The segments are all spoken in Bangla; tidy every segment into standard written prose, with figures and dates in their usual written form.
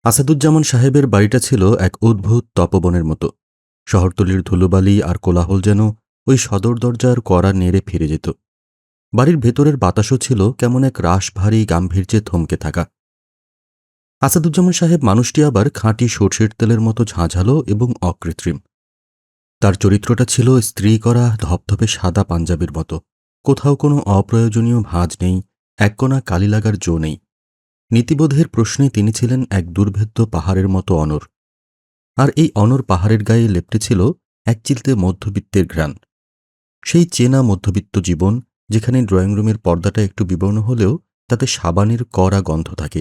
আসাদুজ্জামান সাহেবের বাড়িটা ছিল এক অদ্ভুত তপবনের মতো। শহরতলির ধুলোবালি আর কোলাহল যেন ওই সদর দরজার কড়া নেড়ে ফিরে যেত। বাড়ির ভেতরের বাতাসও ছিল কেমন এক রাশভারী গাম্ভীর্যে থমকে থাকা। আসাদুজ্জামান সাহেব মানুষটি আবার খাঁটি সর্ষের তেলের মতো ঝাঁঝালো এবং অকৃত্রিম। তার চরিত্রটা ছিল স্ত্রী করা ধপধপে সাদা পাঞ্জাবির মতো। কোথাও কোনো অপ্রয়োজনীয় ভাঁজ নেই, এক কোণা কালি লাগার জো নেই। নীতিবোধের প্রশ্নে তিনি ছিলেন এক দুর্ভেদ্য পাহাড়ের মতো অনড়। আর এই অনড় পাহাড়ের গায়ে লেপ্টেছিল এক চিলতে মধ্যবিত্তের ঘ্রাণ। সেই চেনা মধ্যবিত্ত জীবন, যেখানে ড্রয়িং রুমের পর্দাটা একটু বিবর্ণ হলেও তাতে সাবানের কড়া গন্ধ থাকে,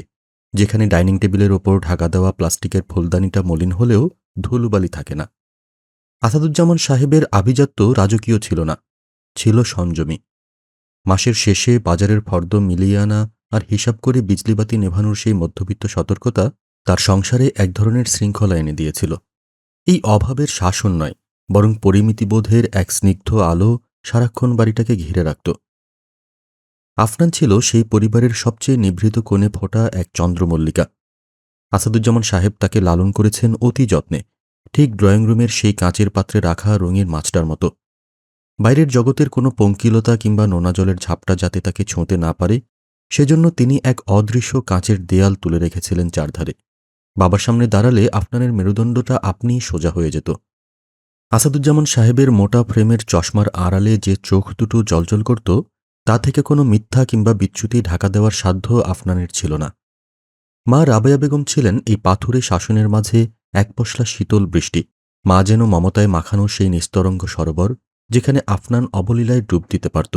যেখানে ডাইনিং টেবিলের ওপর ঢাকা দেওয়া প্লাস্টিকের ফুলদানিটা মলিন হলেও ধুলোবালি থাকে না। আসাদুজ্জামান সাহেবের আভিজাত্য রাজকীয় ছিল না, ছিল সংযমী। মাসের শেষে বাজারের ফর্দ মিলিয়ে আনা আর হিসাব করে বিজলিবাতি নেভানোর সেই মধ্যবিত্ত সতর্কতা তার সংসারে এক ধরনের শৃঙ্খলা এনে দিয়েছিল। এই অভাবের শাসন নয়, বরং পরিমিতিবোধের এক স্নিগ্ধ আলো সারাক্ষণ বাড়িটাকে ঘিরে রাখত। আফনান ছিল সেই পরিবারের সবচেয়ে নিভৃত কোণে ফোটা এক চন্দ্রমল্লিকা। আসাদুজ্জামান সাহেব তাকে লালন করেছেন অতি যত্নে, ঠিক ড্রয়িং রুমের সেই কাঁচের পাত্রে রাখা রঙিন মাছটার মতো। বাইরের জগতের কোনো পঙ্কিলতা কিংবা নোনা জলের ঝাপটা যাতে তাকে ছোঁতে না পারে, সেজন্য তিনি এক অদৃশ্য কাঁচের দেয়াল তুলে রেখেছিলেন চারধারে। বাবার সামনে দাঁড়ালে আফনানের মেরুদণ্ডটা আপনিই সোজা হয়ে যেত। আসাদুজ্জামান সাহেবের মোটা ফ্রেমের চশমার আড়ালে যে চোখ দুটো জ্বলজ্বল করত, তা থেকে কোনো মিথ্যা কিংবা বিচ্যুতি ঢাকা দেওয়ার সাধ্য আফনানের ছিল না। মা রাবেয়া বেগম ছিলেন এই পাথুরে শাসনের মাঝে এক পশলা শীতল বৃষ্টি। মা যেন মমতায় মাখানো সেই নিস্তরঙ্গ সরোবর, যেখানে আফনান অবলীলায় ডুব দিতে পারত।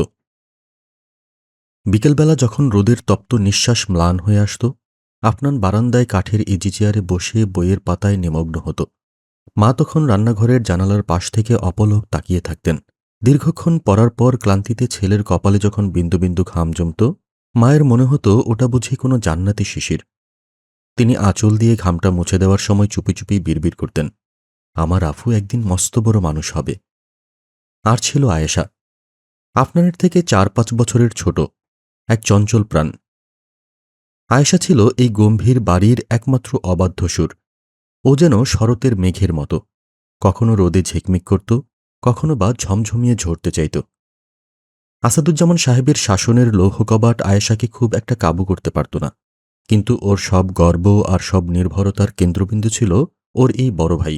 বিকেলবেলা যখন রোদের তপ্ত নিঃশ্বাস ম্লান হয়ে আসত, আফনান বারান্দায় কাঠের ইজি চেয়ারে বসে বইয়ের পাতায় নিমগ্ন হতো। মা তখন রান্নাঘরের জানালার পাশ থেকে অপলক তাকিয়ে থাকতেন। দীর্ঘক্ষণ পড়ার পর ক্লান্তিতে ছেলের কপালে যখন বিন্দু বিন্দু ঘাম জমত, মায়ের মনে হতো ওটা বুঝি কোনো জান্নাতি শিশির। তিনি আঁচল দিয়ে ঘামটা মুছে দেওয়ার সময় চুপি চুপি বিড়বিড় করতেন, আমার আফু একদিন মস্ত বড় মানুষ হবে। আর ছিল আয়েশা, আফনানের থেকে 4-5 বছরের ছোট, এক চঞ্চল প্রাণ। আয়েশা ছিল এই গম্ভীর বাড়ির একমাত্র অবাধ্য সুর। ও যেন শরতের মেঘের মতো, কখনো রোদে ঝিকমিক করত, কখনো বা ঝমঝমিয়ে ঝরতে চাইত। আসাদুজ্জামান সাহেবের শাসনের লৌহ কবাট আয়েশাকে খুব একটা কাবু করতে পারত না, কিন্তু ওর সব গর্ব আর সব নির্ভরতার কেন্দ্রবিন্দু ছিল ওর এই বড় ভাই।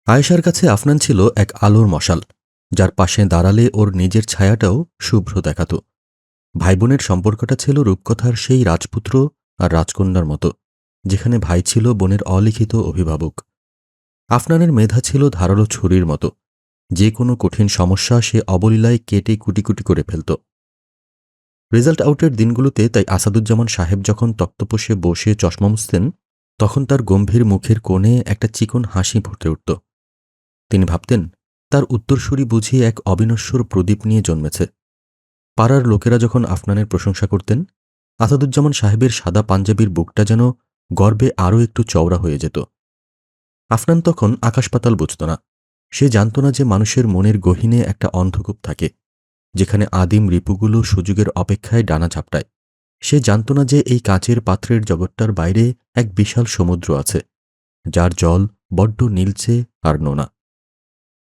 আয়েশার কাছে আফনান ছিল এক আলোর মশাল, যার পাশে দাঁড়ালে ওর নিজের ছায়াটাও শুভ্র দেখাত। ভাইবোনের সম্পর্কটা ছিল রূপকথার সেই রাজপুত্র আর রাজকন্যার মতো, যেখানে ভাই ছিল বোনের অলিখিত অভিভাবক। আফনানের মেধা ছিল ধারালো ছুরির মতো, যে কোনো কঠিন সমস্যা সে অবলীলায় কেটে কুটি কুটি করে ফেলত। রেজাল্ট আউটের দিনগুলোতে তাই আসাদুজ্জামান সাহেব যখন তক্তপোষে বসে চশমা মুছতেন, তখন তার গম্ভীর মুখের কোণে একটা চিকন হাসি ফুটে উঠত। তিনি ভাবতেন, তার উত্তরসূরি বুঝি এক অবিনশ্বর প্রদীপ নিয়ে জন্মেছে। পাড়ার লোকেরা যখন আফনানের প্রশংসা করতেন, আসাদুজ্জামান সাহেবের সাদা পাঞ্জাবির বুকটা যেন গর্বে আরও একটু চওড়া হয়ে যেত। আফনান তখন আকাশপাতাল বুঝত না। সে জানত না যে মানুষের মনের গহীনে একটা অন্ধকূপ থাকে, যেখানে আদিম রিপুগুলো সুযোগের অপেক্ষায় ডানা ঝাপটায়। সে জানত না যে এই কাঁচের পাত্রের জগৎটার বাইরে এক বিশাল সমুদ্র আছে, যার জল বড্ড নীলচে আর নোনা।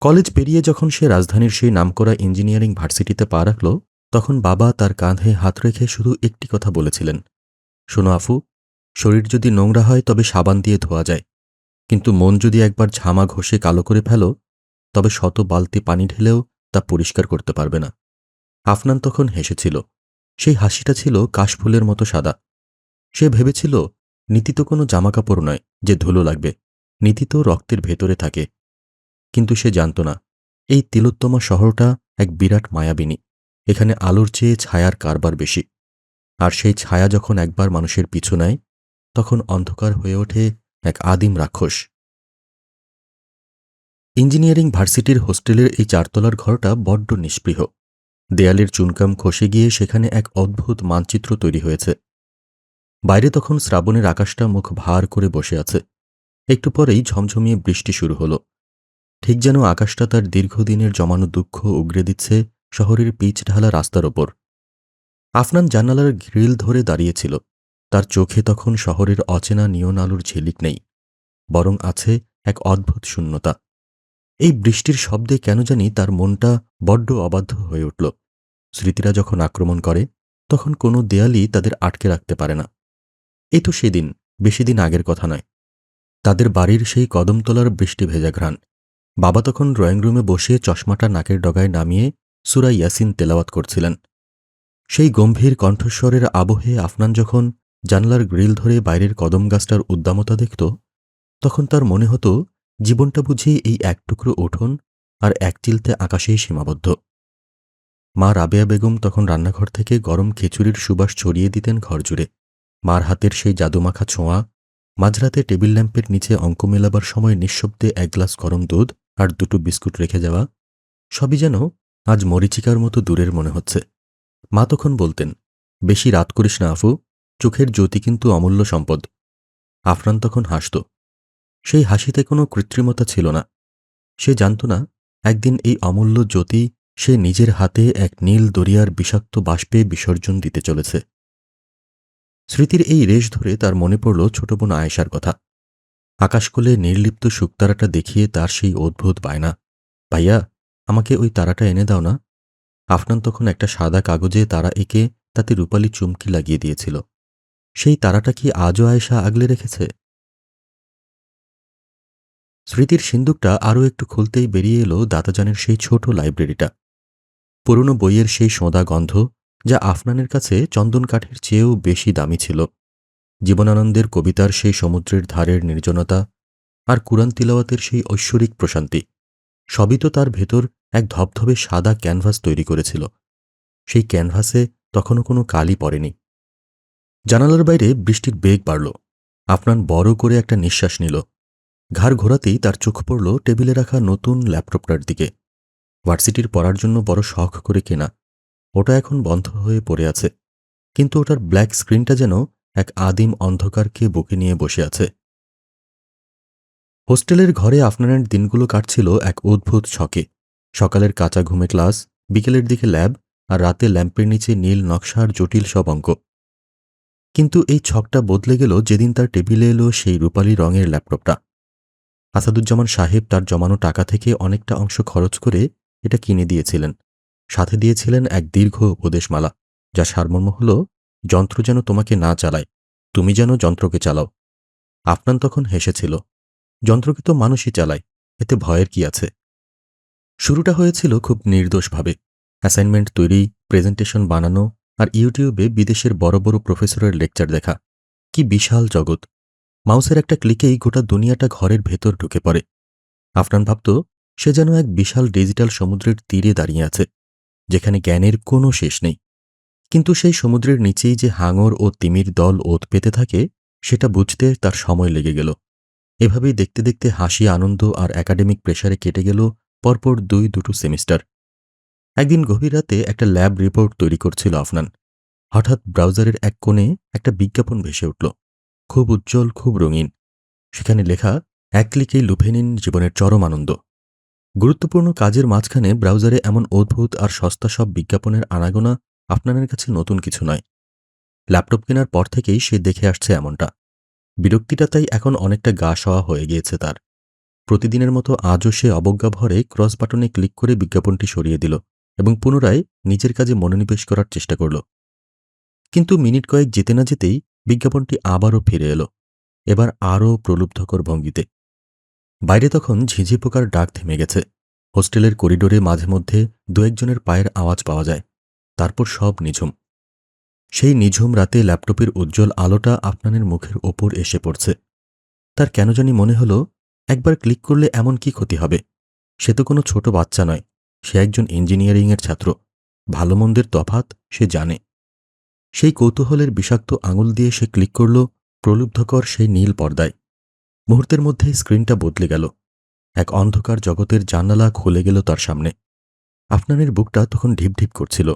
কলেজ পেরিয়ে যখন সে রাজধানীর সেই নামকরা ইঞ্জিনিয়ারিং ভার্সিটিতে পা রাখল, তখন বাবা তার কাঁধে হাত রেখে শুধু একটি কথা বলেছিলেন, শোনো আফু, শরীর যদি নোংরা হয় তবে সাবান দিয়ে ধোয়া যায়, কিন্তু মন যদি একবার ঝামা ঘষে কালো করে ফেলো, তবে শত বালতি পানি ঢেলেও তা পরিষ্কার করতে পারবে না। আফনান তখন হেসেছিল। সেই হাসিটা ছিল কাশফুলের মতো সাদা। সে ভেবেছিল, নীতি তো কোনো জামাকাপড় নয় যে ধুলো লাগবে, নীতি তো রক্তের ভেতরে থাকে। কিন্তু সে জানত না, এই তিলোত্তমা শহরটা এক বিরাট মায়াবিনী। এখানে আলোর চেয়ে ছায়ার কারবার বেশি, আর সেই ছায়া যখন একবার মানুষের পিছু নেয়, তখন অন্ধকার হয়ে ওঠে এক আদিম রাক্ষস। ইঞ্জিনিয়ারিং ভার্সিটির হোস্টেলের এই 4 তলার ঘরটা বড্ড নিস্পৃহ। দেয়ালের চুনকাম খসে গিয়ে সেখানে এক অদ্ভুত মানচিত্র তৈরি হয়েছে। বাইরে তখন শ্রাবণের আকাশটা মুখ ভার করে বসে আছে। একটু পরেই ঝমঝমিয়ে বৃষ্টি শুরু হলো, ঠিক যেন আকাশটা তার দীর্ঘদিনের জমানো দুঃখ উগরে দিচ্ছে শহরের পিচ ঢালা রাস্তার ওপর। আফনান জানালার গ্রিল ধরে দাঁড়িয়েছিল। তার চোখে তখন শহরের অচেনা নিয়ন আলোর ঝিলিক নেই, বরং আছে এক অদ্ভুত শূন্যতা। এই বৃষ্টির শব্দে কেন জানি তার মনটা বড্ড অবাধ্য হয়ে উঠল। স্মৃতিরা যখন আক্রমণ করে, তখন কোনো দেয়ালই তাদের আটকে রাখতে পারে না। এই তো সেদিন, বেশি দিন আগের কথা নয়। তাদের বাড়ির সেই কদমতলার বৃষ্টি ভেজা ঘ্রাণ। বাবা তখন ড্রয়িং রুমে বসে চশমাটা নাকের ডগায় নামিয়ে সূরা ইয়াসিন তেলাওয়াত করছিলেন। সেই গম্ভীর কণ্ঠস্বরের আবহে আফনান যখন জানলার গ্রিল ধরে বাইরের কদম গাছটার উদ্দামতা দেখত, তখন তার মনে হতো জীবনটা বুঝি এই এক টুকরো উঠোন আর এক চিলতে আকাশেই সীমাবদ্ধ। মা রাবেয়া বেগম তখন রান্নাঘর থেকে গরম খিচুড়ির সুবাস ছড়িয়ে দিতেন ঘরজুড়ে। মার হাতের সেই জাদুমাখা ছোঁয়া, মাঝরাতে টেবিল ল্যাম্পের নিচে অঙ্ক মেলাবার সময় নিঃশব্দে এক গ্লাস গরম দুধ আর দুটো বিস্কুট রেখে যাওয়া, সবই যেন আজ মরীচিকার মতো দূরের মনে হচ্ছে। মা তখন বলতেন, বেশি রাত করিস না আফু, চোখের জ্যোতি কিন্তু অমূল্য সম্পদ। আফরান তখন হাসত। সেই হাসিতে কোনো কৃত্রিমতা ছিল না। সে জানত না একদিন এই অমূল্য জ্যোতি সে নিজের হাতে এক নীল দরিয়ার বিষাক্ত বাষ্পে বিসর্জন দিতে চলেছে। স্মৃতির এই রেশ ধরে তার মনে পড়ল ছোট বোন আয়েশার কথা। আকাশকুলে নির্লিপ্ত শুকতারাটা দেখিয়ে তার সেই অদ্ভুত বায়না, ভাইয়া আমাকে ওই তারাটা এনে দাও না। আফনান তখন একটা সাদা কাগজে তারা এঁকে তাতে রূপালি চুমকি লাগিয়ে দিয়েছিল। সেই তারাটা কি আজও আয়েশা আগলে রেখেছে? স্মৃতির সিন্দুকটা আরও একটু খুলতেই বেরিয়ে এলো দাতাজানের সেই ছোট লাইব্রেরিটা। পুরনো বইয়ের সেই সোঁদা গন্ধ, যা আফনানের কাছে চন্দন কাঠের চেয়েও বেশি দামি ছিল। জীবনানন্দের কবিতার সেই সমুদ্রের ধারের নির্জনতা, আর কুরআন তিলাওয়াতের সেই ঐশ্বরিক প্রশান্তি, সবই তো তার ভেতর এক ধবধবে সাদা ক্যানভাস তৈরি করেছিল। সেই ক্যানভাসে তখনও কোনো কালি পড়েনি। জানালার বাইরে বৃষ্টির বেগ বাড়ল। আফনান বড় করে একটা নিঃশ্বাস নিল। ঘাড় ঘোরাতেই তার চোখ পড়ল টেবিলে রাখা নতুন ল্যাপটপটার দিকে। ভার্সিটির পড়ার জন্য বড় শখ করে কেনা। ওটা এখন বন্ধ হয়ে পড়ে আছে, কিন্তু ওটার ব্ল্যাক স্ক্রিনটা যেন এক আদিম অন্ধকারকে বুকে নিয়ে বসে আছে। হোস্টেলের ঘরে আফনানের দিনগুলো কাটছিল এক অদ্ভুত ছকে। সকালের কাঁচা ঘুমে ক্লাস, বিকেলের দিকে ল্যাব, আর রাতে ল্যাম্পের নিচে নীল নকশার জটিল সব অঙ্ক। কিন্তু এই ছকটা বদলে গেল যেদিন তার টেবিলে এলো সেই রূপালী রঙের ল্যাপটপটা। আসাদুজ্জামান সাহেব তার জমানো টাকা থেকে অনেকটা অংশ খরচ করে এটা কিনে দিয়েছিলেন। সাথে দিয়েছিলেন এক দীর্ঘ উপদেশমালা, যা সারমর্ম হল, যন্ত্র যেন তোমাকে না চালায়, তুমি যেন যন্ত্রকে চালাও। আফনান তখন হেসেছিল। যন্ত্রকে তো মানুষই চালায়, এতে ভয়ের কি আছে? শুরুটা হয়েছিল খুব নির্দোষভাবে। অ্যাসাইনমেন্ট তৈরি, প্রেজেন্টেশন বানানো, আর ইউটিউবে বিদেশের বড় বড় প্রফেসরের লেকচার দেখা। কি বিশাল জগৎ! মাউসের একটা ক্লিকেই গোটা দুনিয়াটা ঘরের ভেতর ঢুকে পড়ে। আফনান ভাবত সে যেন এক বিশাল ডিজিটাল সমুদ্রের তীরে দাঁড়িয়ে আছে, যেখানে জ্ঞানের কোনো শেষ নেই। কিন্তু সেই সমুদ্রের নিচেই যে হাঙর ও তিমির দল ওত পেতে থাকে, সেটা বুঝতে তার সময় লেগে গেল। এভাবেই দেখতে দেখতে হাসি, আনন্দ আর একাডেমিক প্রেসারে কেটে গেল পরপর দুটো সেমিস্টার। একদিন গভীর রাতে একটা ল্যাব রিপোর্ট তৈরি করছিল আফনান। হঠাৎ ব্রাউজারের এক কোণে একটা বিজ্ঞাপন ভেসে উঠল, খুব উজ্জ্বল, খুব রঙিন। সেখানে লেখা, এক ক্লিকেই লুফে নিন জীবনের চরম আনন্দ। গুরুত্বপূর্ণ কাজের মাঝখানে ব্রাউজারে এমন অদ্ভুত আর সস্তা সব বিজ্ঞাপনের আনাগোনা আফনানের কাছে নতুন কিছু নয়। ল্যাপটপ কেনার পর থেকেই সে দেখে আসছে এমনটা। বিরক্তিটা তাই এখন অনেকটা গা সওয়া হয়ে গিয়েছে তার। প্রতিদিনের মতো আজও সে অবজ্ঞা ভরে ক্রস বাটনে ক্লিক করে বিজ্ঞাপনটি সরিয়ে দিল এবং পুনরায় নিজের কাজে মনোনিবেশ করার চেষ্টা করল। কিন্তু মিনিট কয়েক যেতে না যেতেই বিজ্ঞাপনটি আবারও ফিরে এলো, এবার আরও প্রলুব্ধকর ভঙ্গিতে। বাইরে তখন ঝিঝি পোকার ডাক থেমে গেছে। হোস্টেলের করিডোরে মাঝে মধ্যে দু একজনের পায়ের আওয়াজ পাওয়া যায়। তারপর সব নিঝুম। সেই নিঝুম রাতে ল্যাপটপের উজ্জ্বল আলোটা আফনানের মুখের ওপর এসে পড়ছে। তার কেন জানি মনে হলো, একবার ক্লিক করলে এমন কি ক্ষতি হবে? সে তো কোনো ছোট বাচ্চা নয়, সে একজন ইঞ্জিনিয়ারিংয়ের ছাত্র। ভালো মন্দের তফাৎ সে জানে। সেই কৌতূহলের বিষাক্ত আঙুল দিয়ে সে ক্লিক করল প্রলুব্ধকর সেই নীল পর্দায়। মুহূর্তের মধ্যেই স্ক্রিনটা বদলে গেল। এক অন্ধকার জগতের জানালা খুলে গেল তার সামনে। আফনানের বুকটা তখন ঢিপ ঢিপ করছিল।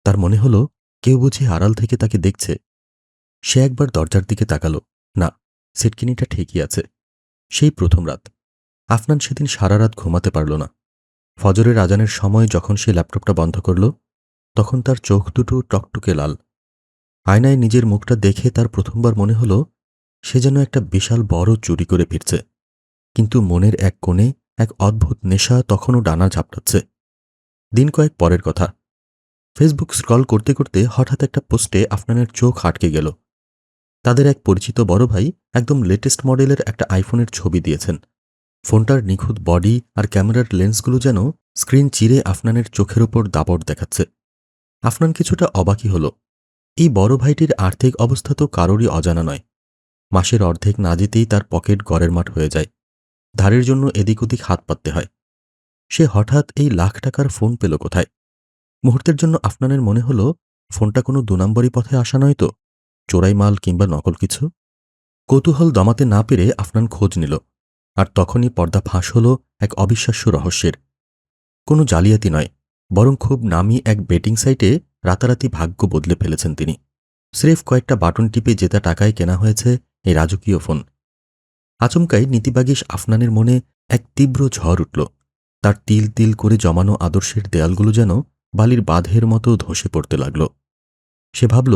তার মনে হলো কেউ বুঝি আড়াল থেকে তাকে দেখছে। সে একবার দরজার দিকে তাকালো। না, সিটকিনিটা ঠিকই আছে। সেই প্রথম রাত। আফনান সেদিন সারা রাত ঘুমাতে পারল না। ফজরের আজানের সময় যখন সে ল্যাপটপটা বন্ধ করল, তখন তার চোখ দুটো টকটকে লাল। আয়নায় নিজের মুখটা দেখে তার প্রথমবার মনে হলো সে যেন একটা বিশাল বড় চুরি করে ফিরছে। কিন্তু মনের এক কোণে এক অদ্ভুত নেশা তখনও ডানা ঝাপটাচ্ছে। দিন কয়েক পরের কথা। ফেসবুক স্ক্রল করতে করতে হঠাৎ একটা পোস্টে আফনানের চোখ আটকে গেল। তাদের এক পরিচিত বড় ভাই একদম লেটেস্ট মডেলের একটা আইফোনের ছবি দিয়েছেন। ফোনটার নিখুঁত বডি আর ক্যামেরার লেন্সগুলো যেন স্ক্রিন চিরে আফনানের চোখের ওপর দাপট দেখাচ্ছে। আফনান কিছুটা অবাকই হল। এই বড় ভাইটির আর্থিক অবস্থা তো কারোরই অজানা নয়। মাসের অর্ধেক না যেতেই তার পকেট গড়ের মাঠ হয়ে যায়। ধারের জন্য এদিক ওদিক হাত পাততে হয়। সে হঠাৎ এই লাখ টাকার ফোন পেল কোথায়? মুহূর্তের জন্য আফনানের মনে হল ফোনটা কোনো ২ নম্বরই পথে আসা নয় তো, চোরাই মাল কিংবা নকল কিছু। কৌতূহল দমাতে না পেরে আফনান খোঁজ নিল। আর তখনই পর্দা ফাঁস হল এক অবিশ্বাস্য রহস্যের। কোনো জালিয়াতি নয়, বরং খুব নামী এক বেটিং সাইটে রাতারাতি ভাগ্য বদলে ফেলেছেন তিনি। স্রেফ কয়েকটা বাটন টিপে জেতা টাকায় কেনা হয়েছে এই রাজকীয় ফোন। আচমকাই নীতিবাগীশ আফনানের মনে এক তীব্র ঝড় উঠল। তার তিল তিল করে জমানো আদর্শের দেয়ালগুলো যেন বালির বাঁধের মতো ধসে পড়তে লাগল। সে ভাবল,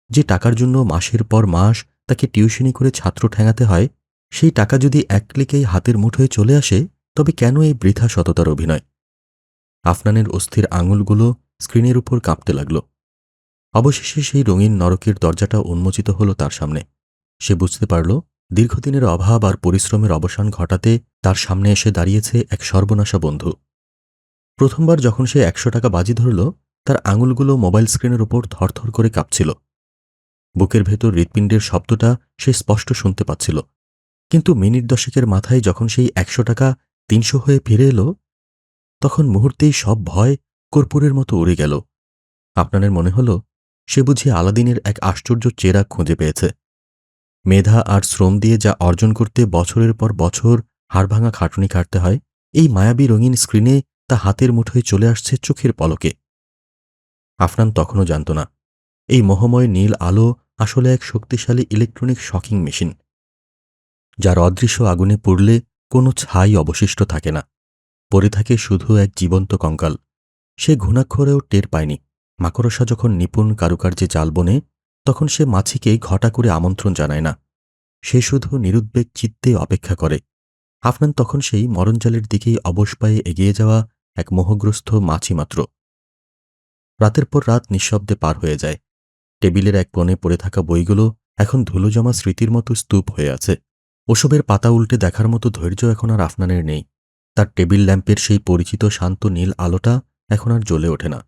যে টাকার জন্য মাসের পর মাস তাকে টিউশনি করে ছাত্র ঠেঙাতে হয়, সেই টাকা যদি এক ক্লিকেই হাতের মুঠোয় চলে আসে, তবে কেন এই বৃথা সততার অভিনয়? আফনানের অস্থির আঙুলগুলো স্ক্রিনের উপর কাঁপতে লাগল। অবশেষে সেই রঙিন নরকের দরজাটা উন্মোচিত হল তার সামনে। সে বুঝতে পারল, দীর্ঘদিনের অভাব আর পরিশ্রমের অবসান ঘটাতে তার সামনে এসে দাঁড়িয়েছে এক সর্বনাশা বন্ধু। প্রথমবার যখন সে ১০০ টাকা বাজি ধরল, তার আঙুলগুলো মোবাইল স্ক্রিনের উপর থরথর করে কাঁপছিল। বুকের ভেতর হৃৎপিণ্ডের শব্দটা সে স্পষ্ট শুনতে পাচ্ছিল। কিন্তু মিনিট দশেকের মাথায় যখন সেই ১০০ টাকা ৩০০ হয়ে ফিরে এলো, তখন মুহূর্তেই সব ভয় কর্পূরের মতো উড়ে গেল। আপনাদের মনে হল সে বুঝি আলাদিনের এক আশ্চর্য চেরাগ খুঁজে পেয়েছে। মেধা আর শ্রম দিয়ে যা অর্জন করতে বছরের পর বছর হাড়ভাঙা খাটুনি কাটতে হয়, এই মায়াবী রঙিন স্ক্রিনে তা হাতের মুঠোয় চলে আসছে চোখের পলকে। আফনান তখনও জানত না, এই মোহময় নীল আলো আসলে এক শক্তিশালী ইলেকট্রনিক শকিং মেশিন, যার অদৃশ্য আগুনে পুড়লে কোনো ছাই অবশিষ্ট থাকে না, পড়ে থাকে শুধু এক জীবন্ত কঙ্কাল। সে ঘুণাক্ষরেও টের পায়নি। মাকড়সা যখন নিপুণ কারুকার্যে জাল বনে, তখন সে মাছিকে ঘটা করে আমন্ত্রণ জানায় না, সে শুধু নিরুদ্বেগ চিত্তে অপেক্ষা করে। আফনান তখন সেই মরণজালের দিকেই অবশ পায়ে এগিয়ে যাওয়া এক মোহগ্রস্ত মাছি মাত্র। রাতের পর রাত নিঃশব্দে পার হয়ে যায়। টেবিলের এক কোণে পড়ে থাকা বইগুলো এখন ধুলোজমা স্মৃতির মতো স্তূপ হয়ে আছে। ওসবের পাতা উল্টে দেখার মতো ধৈর্য এখন আর আফনানের নেই। তার টেবিল ল্যাম্পের সেই পরিচিত শান্ত নীল আলোটা এখন আর জ্বলে ওঠে না।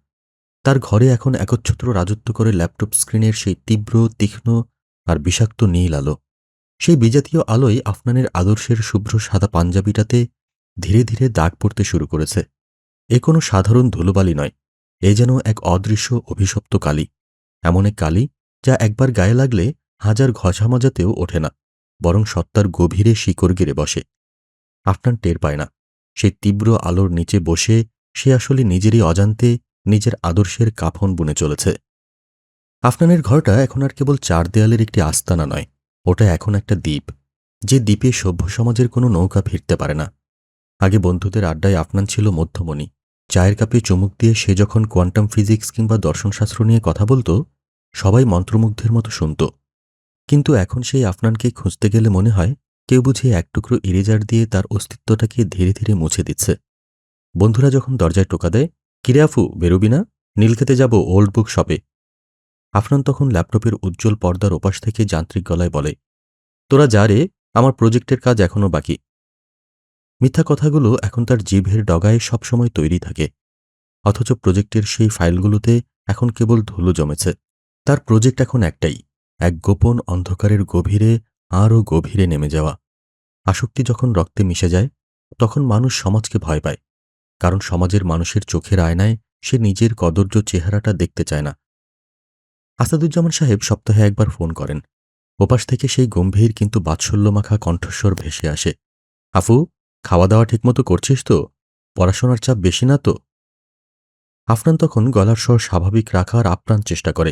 তার ঘরে এখন একচ্ছত্র রাজত্ব করে ল্যাপটপ স্ক্রিনের সেই তীব্র, তীক্ষ্ণ আর বিষাক্ত নীল আলো। সেই বিজাতীয় আলোয় আফনানের আদর্শের শুভ্র সাদা পাঞ্জাবিটাতে ধীরে ধীরে দাগ পড়তে শুরু করেছে। এ কোনো সাধারণ ধুলোবালি নয়, এ যেন এক অদৃশ্য অভিশপ্ত কালি। এমন এক কালি যা একবার গায়ে লাগলে হাজার ঘষামাজাতেও ওঠে না, বরং সত্তার গভীরে শিকড় গেড়ে বসে। আফনান টের পায় না, সেই তীব্র আলোর নিচে বসে সে আসলে নিজেরই অজান্তে নিজের আদর্শের কাফন বুনে চলেছে। আফনানের ঘরটা এখন আর কেবল ৪ দেয়ালের একটি আস্তানা নয়, ওটা এখন একটা দ্বীপ, যে দ্বীপে সভ্য সমাজের কোনো নৌকা ফিরতে পারে না। আগে বন্ধুদের আড্ডায় আফনান ছিল মধ্যমণি। চায়ের কাপে চুমুক দিয়ে সে যখন কোয়ান্টাম ফিজিক্স কিংবা দর্শনশাস্ত্র নিয়ে কথা বলত, সবাই মন্ত্রমুগ্ধের মতো শুনত। কিন্তু এখন সেই আফনানকে খুঁজতে গেলে মনে হয় কেউ বুঝি এক টুকরো ইরেজার দিয়ে তার অস্তিত্বটাকে ধীরে ধীরে মুছে দিচ্ছে। বন্ধুরা যখন দরজায় টোকা দেয়, কিরে আফু, বেরোবি না? নীলক্ষেতে যাব ওল্ড বুক শপে। আফনান তখন ল্যাপটপের উজ্জ্বল পর্দার ওপাশ থেকে যান্ত্রিক গলায় বলে, তোরা যা রে, আমার প্রজেক্টের কাজ এখনও বাকি। মিথ্যা কথাগুলো এখন তার জিভের ডগায় সবসময় তৈরি থাকে, অথচ প্রজেক্টের সেই ফাইলগুলোতে এখন কেবল ধুলো জমেছে। তার প্রজেক্ট এখন একটাই, এক গোপন অন্ধকারের গভীরে আরও গভীরে নেমে যাওয়া। আসক্তি যখন রক্তে মিশে যায়, তখন মানুষ সমাজকে ভয় পায়, কারণ সমাজের মানুষের চোখের আয়নায় সে নিজের কদর্য চেহারাটা দেখতে চায় না। আসাদুজ্জামান সাহেব সপ্তাহে একবার ফোন করেন। ওপাশ থেকে সেই গম্ভীর কিন্তু বাৎসল্যমাখা কণ্ঠস্বর ভেসে আসে, আফু, খাওয়া দাওয়া ঠিকমতো করছিস তো? পড়াশোনার চাপ বেশি না তো? আফনান তখন গলার স্বর স্বাভাবিক রাখার আপ্রাণ চেষ্টা করে,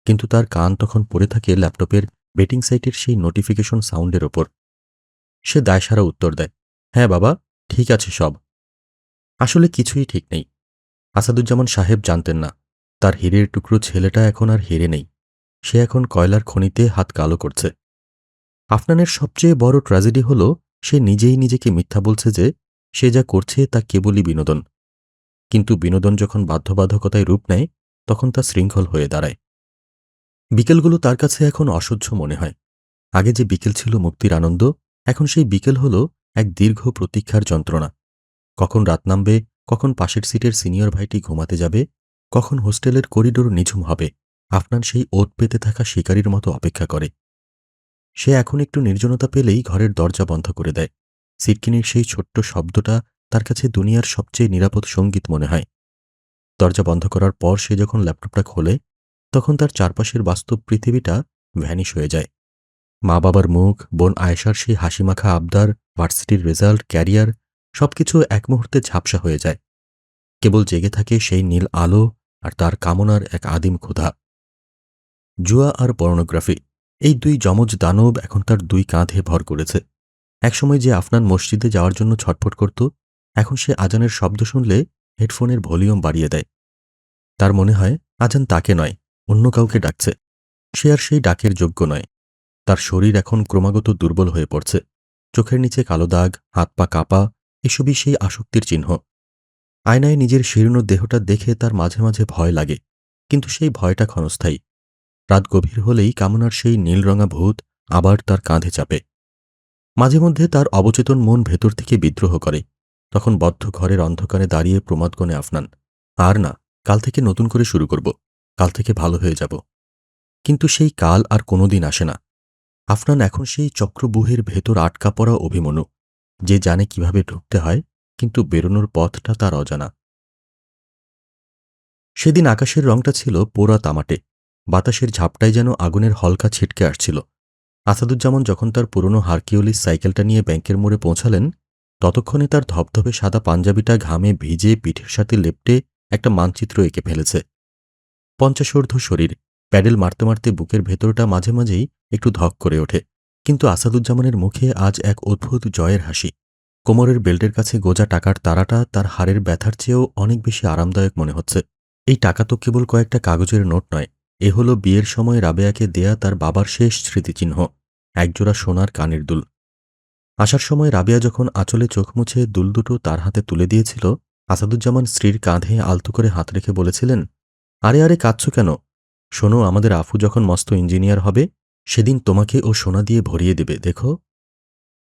কিন্তু তার কান তখন পড়ে থাকে ল্যাপটপের বেটিং সাইটের সেই নোটিফিকেশন সাউন্ডের ওপর। সে দায়সারা উত্তর দেয়, হ্যাঁ বাবা, ঠিক আছে সব। আসলে কিছুই ঠিক নেই। আসাদুজ্জামান সাহেব জানতেন না, তার হীরের টুকরো ছেলেটা এখন আর হিরে নেই। সে এখন কয়লার খনিতে হাত কালো করছে। আফনানের সবচেয়ে বড় ট্র্যাজেডি হল সে নিজেই নিজেকে মিথ্যা বলছে যে সে যা করছে তা কেবলই বিনোদন। কিন্তু বিনোদন যখন বাধ্যবাধকতায় রূপ নেয় তখন তা শৃঙ্খল হয়ে দাঁড়ায়। বিকেলগুলো তার কাছে এখন অসহ্য মনে হয়। আগে যে বিকেল ছিল মুক্তির আনন্দ, এখন সেই বিকেল হল এক দীর্ঘ প্রতীক্ষার যন্ত্রণা। কখন রাত নামবে, কখন পাশের সিটের সিনিয়র ভাইটি ঘুমাতে যাবে, কখন হোস্টেলের করিডোর নিঝুম হবে, আফনান সেই ওত পেতে থাকা শিকারীর মতো অপেক্ষা করে। সে এখন একটু নির্জনতা পেলেই ঘরের দরজা বন্ধ করে দেয়। সিটকিনির সেই ছোট্ট শব্দটা তার কাছে দুনিয়ার সবচেয়ে নিরাপদ সঙ্গীত মনে হয়। দরজা বন্ধ করার পর সে যখন ল্যাপটপটা খোলে তখন তার চারপাশের বাস্তব পৃথিবীটা ভ্যানিশ হয়ে যায়। মা বাবার মুখ, বোন আয়েশার সেই হাসিমাখা আবদার, ভার্সিটির রেজাল্ট, ক্যারিয়ার সবকিছু এক মুহূর্তে ঝাপসা হয়ে যায়। কেবল জেগে থাকে সেই নীল আলো আর তার কামনার এক আদিম ক্ষুধা। জুয়া আর পর্নোগ্রাফি, এই দুই যমজ দানব এখন তার দুই কাঁধে ভর করেছে। একসময় যে আফনান মসজিদে যাওয়ার জন্য ছটফট করত, এখন সে আজানের শব্দ শুনলে হেডফোনের ভলিউম বাড়িয়ে দেয়। তার মনে হয় আজান তাকে নয়, অন্য কাউকে ডাকছে। সে আর সেই ডাকের যোগ্য নয়। তার শরীর এখন ক্রমাগত দুর্বল হয়ে পড়ছে। চোখের নিচে কালো দাগ, হাত পা কাঁপা, এসবই সেই আসক্তির চিহ্ন। আয়নায় নিজের শীর্ণ দেহটা দেখে তার মাঝে মাঝে ভয় লাগে, কিন্তু সেই ভয়টা ক্ষণস্থায়ী। রাত গভীর হলেই কামনার সেই নীলরঙা ভূত আবার তার কাঁধে চাপে। মাঝে মধ্যে তার অবচেতন মন ভেতর থেকে বিদ্রোহ করে। তখন বদ্ধ ঘরের অন্ধকারে দাঁড়িয়ে প্রমাদ গণে আফনান, আর না, কাল থেকে নতুন করে শুরু করব, কাল থেকে ভালো হয়ে যাব। কিন্তু সেই কাল আর কোনোদিন আসে না। আফনান এখন সেই চক্রব্যূহের ভেতর আটকা পড়া অভিমন্যু, যে জানে কিভাবে ঢুকতে হয়, কিন্তু বেরোনোর পথটা তার অজানা। সেদিন আকাশের রংটা ছিল পোড়া তামাটে। বাতাসের ঝাপটায় যেন আগুনের হলকা ছিটকে আসছিল। আসাদুজ্জামান যখন তার পুরনো হারকিউলিস সাইকেলটা নিয়ে ব্যাংকের মোড়ে পৌঁছালেন, ততক্ষণে তার ধবধবে সাদা পাঞ্জাবিটা ঘামে ভিজে পিঠের সাথে লেপ্টে একটা মানচিত্র এঁকে ফেলেছে। 50 শরীর, প্যাডেল মারতে মারতে বুকের ভেতরটা মাঝে মাঝেই একটু ধক করে ওঠে। কিন্তু আসাদুজ্জামানের মুখে আজ এক অদ্ভুত জয়ের হাসি। কোমরের বেল্টের কাছে গোজা টাকার তারাটা তার হাড়ের ব্যথার চেয়েও অনেক বেশি আরামদায়ক মনে হচ্ছে। এই টাকা তো কেবল কয়েকটা কাগজের নোট নয়, এ হলো বিয়ের সময় রাবেয়াকে দেয়া তার বাবার শেষ স্মৃতিচিহ্ন, একজোড়া সোনার কানের দুল। আসার সময় রাবেয়া যখন আঁচলে চোখ মুছে দুল দুটো তার হাতে তুলে দিয়েছিল, আসাদুজ্জামান স্ত্রীর কাঁধে আলতো করে হাত রেখে বলেছিলেন, আরে আরে কাঁদছ কেন? শোনো, আমাদের আফু যখন মস্ত ইঞ্জিনিয়ার হবে সেদিন তোমাকে ও সোনা দিয়ে ভরিয়ে দেবে, দেখো।